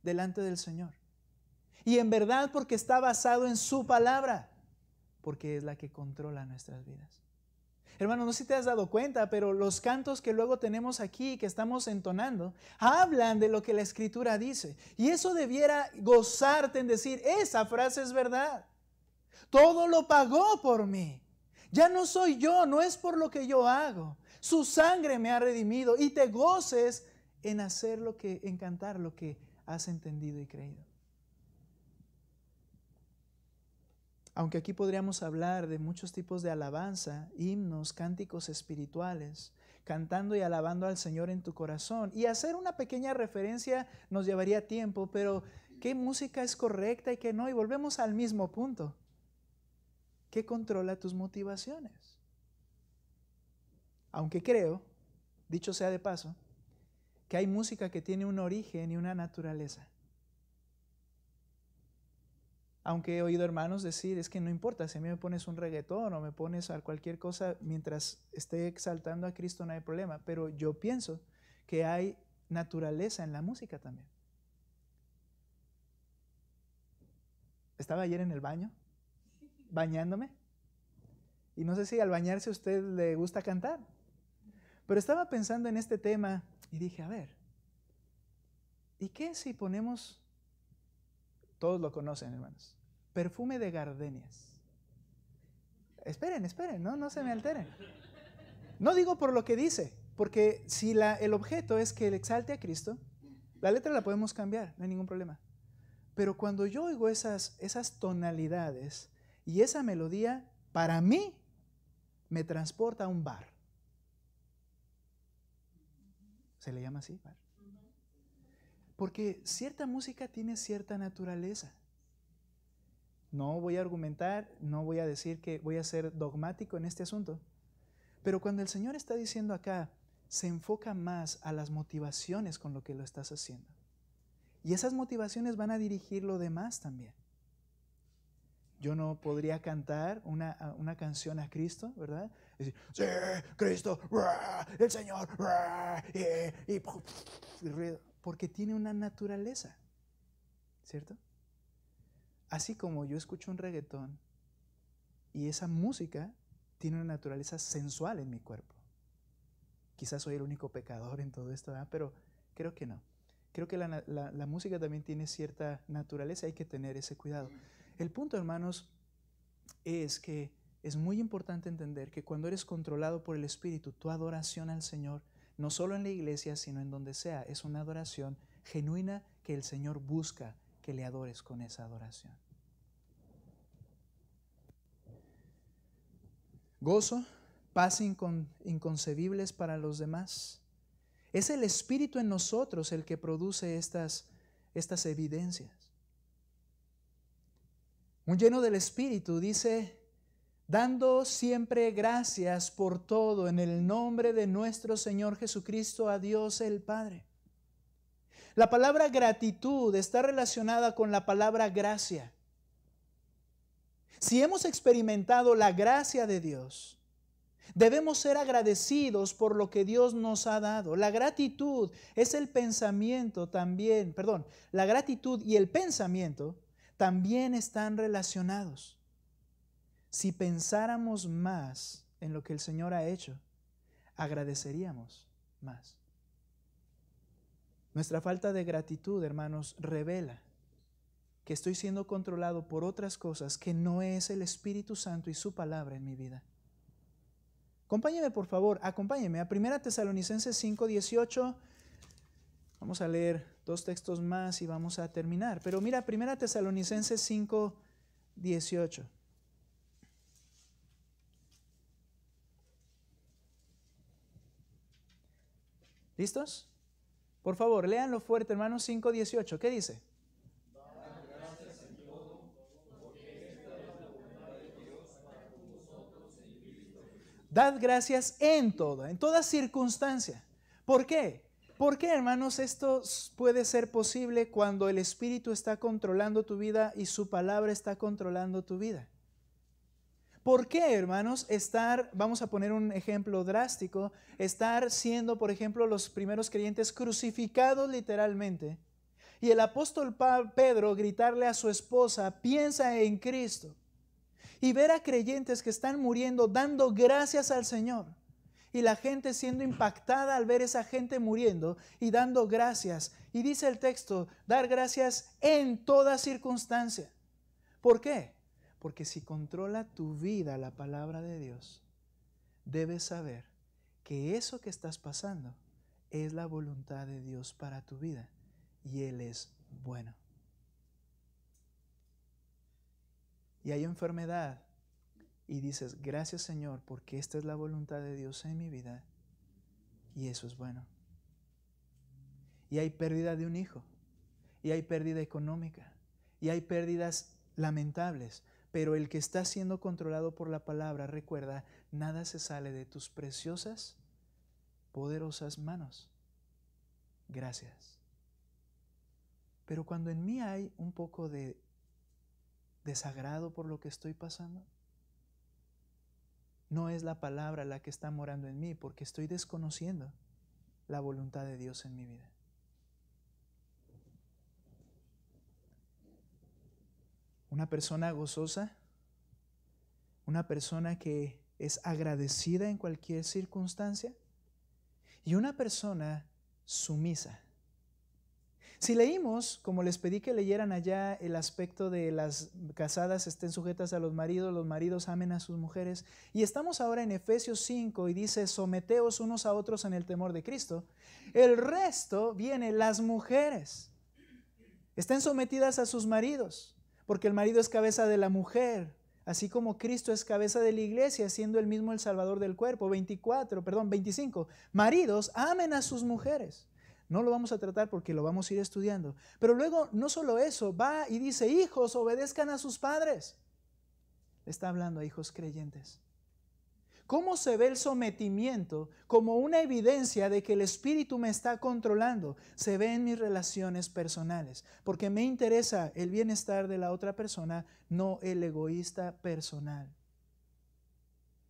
delante del Señor. Y en verdad porque está basado en su palabra, porque es la que controla nuestras vidas. Hermano, no sé si te has dado cuenta, pero los cantos que luego tenemos aquí, que estamos entonando, hablan de lo que la Escritura dice. Y eso debiera gozarte en decir, esa frase es verdad. Todo lo pagó por mí. Ya no soy yo, no es por lo que yo hago. Su sangre me ha redimido, y te goces en hacer en cantar lo que has entendido y creído. Aunque aquí podríamos hablar de muchos tipos de alabanza, himnos, cánticos espirituales, cantando y alabando al Señor en tu corazón. Y hacer una pequeña referencia nos llevaría tiempo, pero ¿qué música es correcta y qué no? Y volvemos al mismo punto. ¿Qué controla tus motivaciones? Aunque creo, dicho sea de paso, que hay música que tiene un origen y una naturaleza. Aunque he oído hermanos decir, es que no importa, si a mí me pones un reggaetón o me pones a cualquier cosa, mientras esté exaltando a Cristo no hay problema. Pero yo pienso que hay naturaleza en la música también. Estaba ayer en el baño, bañándome, y no sé si al bañarse a usted le gusta cantar, pero estaba pensando en este tema y dije, a ver, ¿y qué si ponemos... Todos lo conocen, hermanos. Perfume de gardenias. Esperen, no se me alteren. No digo por lo que dice, porque si el objeto es que le exalte a Cristo, la letra la podemos cambiar, no hay ningún problema. Pero cuando yo oigo esas tonalidades y esa melodía, para mí me transporta a un bar. ¿Se le llama así? Bar. Porque cierta música tiene cierta naturaleza. No voy a argumentar, no voy a decir que voy a ser dogmático en este asunto, pero cuando el Señor está diciendo acá, se enfoca más a las motivaciones con lo que lo estás haciendo. Y esas motivaciones van a dirigir lo demás también. Yo no podría cantar una canción a Cristo, ¿verdad? Decir, sí, Cristo, el Señor, y porque tiene una naturaleza, ¿cierto? Así como yo escucho un reggaetón y esa música tiene una naturaleza sensual en mi cuerpo. Quizás soy el único pecador en todo esto, ¿verdad? Pero creo que no. Creo que la música también tiene cierta naturaleza, hay que tener ese cuidado. El punto, hermanos, es que es muy importante entender que cuando eres controlado por el Espíritu, tu adoración al Señor, no solo en la iglesia, sino en donde sea, es una adoración genuina que el Señor busca que le adores con esa adoración. Gozo, paz inconcebibles para los demás. Es el Espíritu en nosotros el que produce estas evidencias. Un lleno del Espíritu dice, dando siempre gracias por todo en el nombre de nuestro Señor Jesucristo a Dios el Padre. La palabra gratitud está relacionada con la palabra gracia. Si hemos experimentado la gracia de Dios, debemos ser agradecidos por lo que Dios nos ha dado. La gratitud es el pensamiento también, la gratitud y el pensamiento también están relacionados. Si pensáramos más en lo que el Señor ha hecho, agradeceríamos más. Nuestra falta de gratitud, hermanos, revela que estoy siendo controlado por otras cosas que no es el Espíritu Santo y su palabra en mi vida. Acompáñeme, por favor, a 1 Tesalonicenses 5:18. Vamos a leer 2 textos más y vamos a terminar. Pero mira, 1 Tesalonicenses 5:18. ¿Listos? Por favor, léanlo fuerte, hermanos, 5:18. ¿Qué dice? Dad gracias en todo, en toda circunstancia. ¿Por qué? ¿Por qué, hermanos, esto puede ser posible cuando el Espíritu está controlando tu vida y su palabra está controlando tu vida? ¿Por qué, hermanos, vamos a poner un ejemplo drástico, estar siendo, por ejemplo, los primeros creyentes crucificados literalmente, y el apóstol Pedro gritarle a su esposa, piensa en Cristo? Y ver a creyentes que están muriendo dando gracias al Señor. Y la gente siendo impactada al ver esa gente muriendo y dando gracias. Y dice el texto, dar gracias en toda circunstancia. ¿Por qué? Porque si controla tu vida la palabra de Dios, debes saber que eso que estás pasando es la voluntad de Dios para tu vida. Y Él es bueno. Y hay enfermedad. Y dices, gracias Señor, porque esta es la voluntad de Dios en mi vida. Y eso es bueno. Y hay pérdida de un hijo. Y hay pérdida económica. Y hay pérdidas lamentables. Pero el que está siendo controlado por la palabra, recuerda, nada se sale de tus preciosas, poderosas manos. Gracias. Pero cuando en mí hay un poco de desagrado por lo que estoy pasando, no es la palabra la que está morando en mí, porque estoy desconociendo la voluntad de Dios en mi vida. Una persona gozosa, una persona que es agradecida en cualquier circunstancia, y una persona sumisa. Si leímos, como les pedí que leyeran allá, el aspecto de las casadas estén sujetas a los maridos amen a sus mujeres, y estamos ahora en Efesios 5 y dice, someteos unos a otros en el temor de Cristo. El resto viene, las mujeres estén sometidas a sus maridos, porque el marido es cabeza de la mujer, así como Cristo es cabeza de la iglesia, siendo él mismo el salvador del cuerpo. 25, maridos amen a sus mujeres. No lo vamos a tratar porque lo vamos a ir estudiando. Pero luego, no solo eso, va y dice, hijos, obedezcan a sus padres. Está hablando a hijos creyentes. ¿Cómo se ve el sometimiento como una evidencia de que el Espíritu me está controlando? Se ve en mis relaciones personales, porque me interesa el bienestar de la otra persona, no el egoísta personal.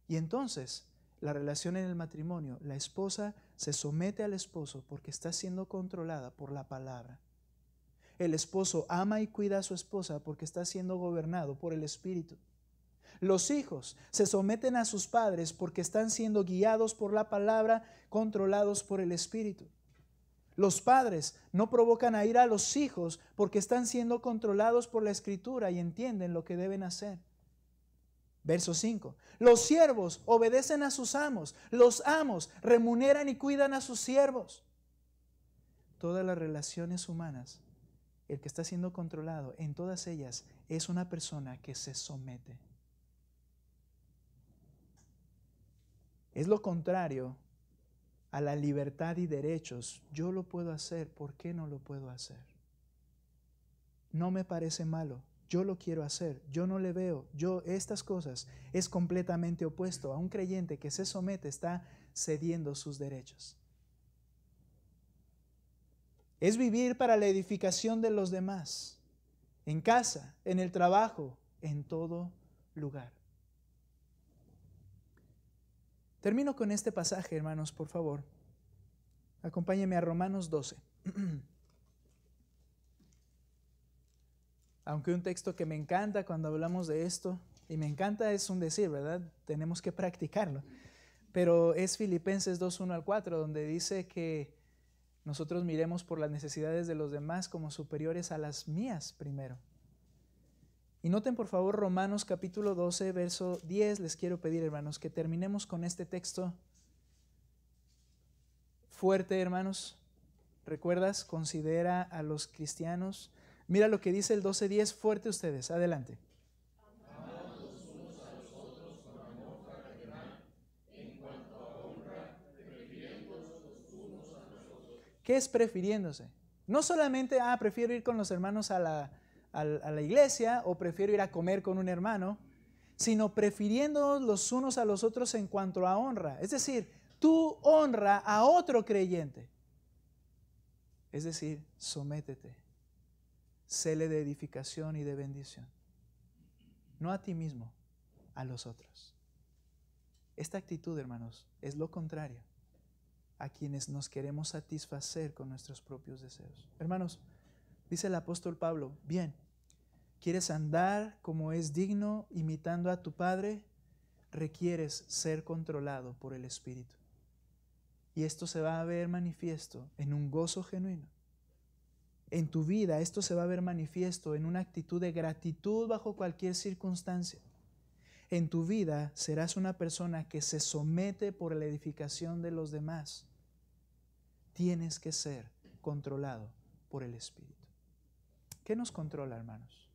Y entonces, la relación en el matrimonio, la esposa se somete al esposo porque está siendo controlada por la palabra. El esposo ama y cuida a su esposa porque está siendo gobernado por el Espíritu. Los hijos se someten a sus padres porque están siendo guiados por la palabra, controlados por el Espíritu. Los padres no provocan a ira a los hijos porque están siendo controlados por la Escritura y entienden lo que deben hacer. Verso 5. Los siervos obedecen a sus amos. Los amos remuneran y cuidan a sus siervos. Todas las relaciones humanas, el que está siendo controlado en todas ellas es una persona que se somete. Es lo contrario a la libertad y derechos. Yo lo puedo hacer, ¿por qué no lo puedo hacer? No me parece malo. Yo lo quiero hacer, yo no le veo, estas cosas es completamente opuesto. A un creyente que se somete está cediendo sus derechos. Es vivir para la edificación de los demás, en casa, en el trabajo, en todo lugar. Termino con este pasaje, hermanos, por favor. Acompáñenme a Romanos 12. Aunque un texto que me encanta cuando hablamos de esto, y me encanta es un decir, ¿verdad? Tenemos que practicarlo. Pero es Filipenses 2, 1 al 4, donde dice que nosotros miremos por las necesidades de los demás como superiores a las mías primero. Y noten por favor Romanos capítulo 12, verso 10. Les quiero pedir, hermanos, que terminemos con este texto fuerte, hermanos. ¿Recuerdas? Considera a los cristianos. Mira lo que dice el 12:10, fuerte ustedes, adelante. Amados los unos a los otros con amor fraternal, en cuanto a honra, prefiriéndonos los unos a los otros. ¿Qué es prefiriéndose? No solamente, prefiero ir con los hermanos a la iglesia o prefiero ir a comer con un hermano, sino prefiriéndonos los unos a los otros en cuanto a honra. Es decir, tú honra a otro creyente. Es decir, sométete. Séle de edificación y de bendición. No a ti mismo, a los otros. Esta actitud, hermanos, es lo contrario a quienes nos queremos satisfacer con nuestros propios deseos. Hermanos, dice el apóstol Pablo, bien, ¿Quieres andar como es digno, imitando a tu Padre? Requieres ser controlado por el Espíritu. Y esto se va a ver manifiesto en un gozo genuino. En tu vida esto se va a ver manifiesto en una actitud de gratitud bajo cualquier circunstancia. En tu vida serás una persona que se somete por la edificación de los demás. Tienes que ser controlado por el Espíritu. ¿Qué nos controla, hermanos?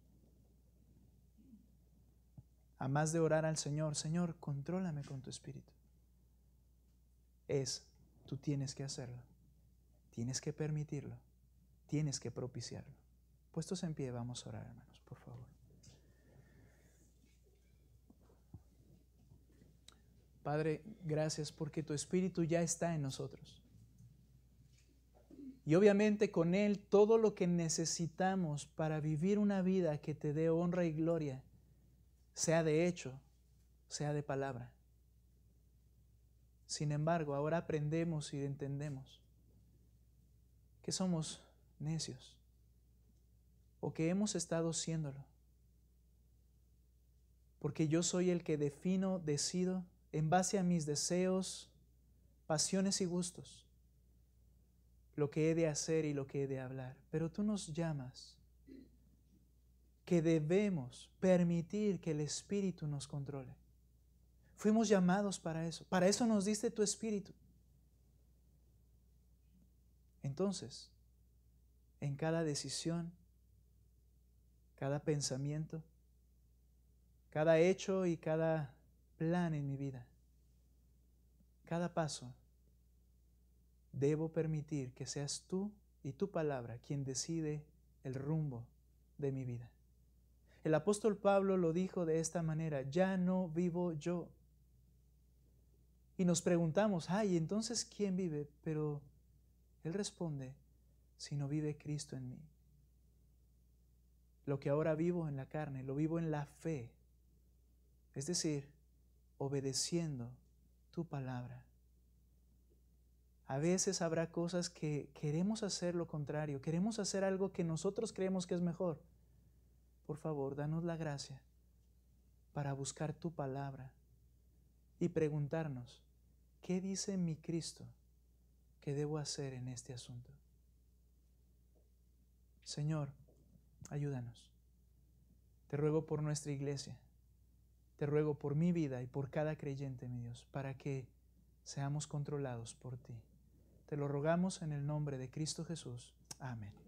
A más de orar al Señor, Señor, contrólame con tu Espíritu. Tú tienes que hacerlo. Tienes que permitirlo. Tienes que propiciarlo. Puestos en pie, vamos a orar, hermanos, por favor. Padre, gracias porque tu Espíritu ya está en nosotros. Y obviamente con Él todo lo que necesitamos para vivir una vida que te dé honra y gloria, sea de hecho, sea de palabra. Sin embargo, ahora aprendemos y entendemos que somos necios o que hemos estado siéndolo. Porque yo soy el que decido en base a mis deseos, pasiones y gustos, lo que he de hacer y lo que he de hablar. Pero tú nos llamas que debemos permitir que el Espíritu nos controle. Fuimos llamados para eso. Para eso nos diste tu Espíritu. Entonces, en cada decisión, cada pensamiento, cada hecho y cada plan en mi vida, cada paso, debo permitir que seas tú y tu palabra quien decide el rumbo de mi vida. El apóstol Pablo lo dijo de esta manera: ya no vivo yo. Y nos preguntamos, entonces ¿quién vive? Pero él responde: si no vive Cristo en mí. Lo que ahora vivo en la carne, lo vivo en la fe. Es decir, obedeciendo tu palabra. A veces habrá cosas que queremos hacer lo contrario, queremos hacer algo que nosotros creemos que es mejor. Por favor, danos la gracia para buscar tu palabra y preguntarnos, ¿qué dice mi Cristo que debo hacer en este asunto? Señor, ayúdanos. Te ruego por nuestra iglesia, te ruego por mi vida y por cada creyente, mi Dios, para que seamos controlados por ti. Te lo rogamos en el nombre de Cristo Jesús. Amén.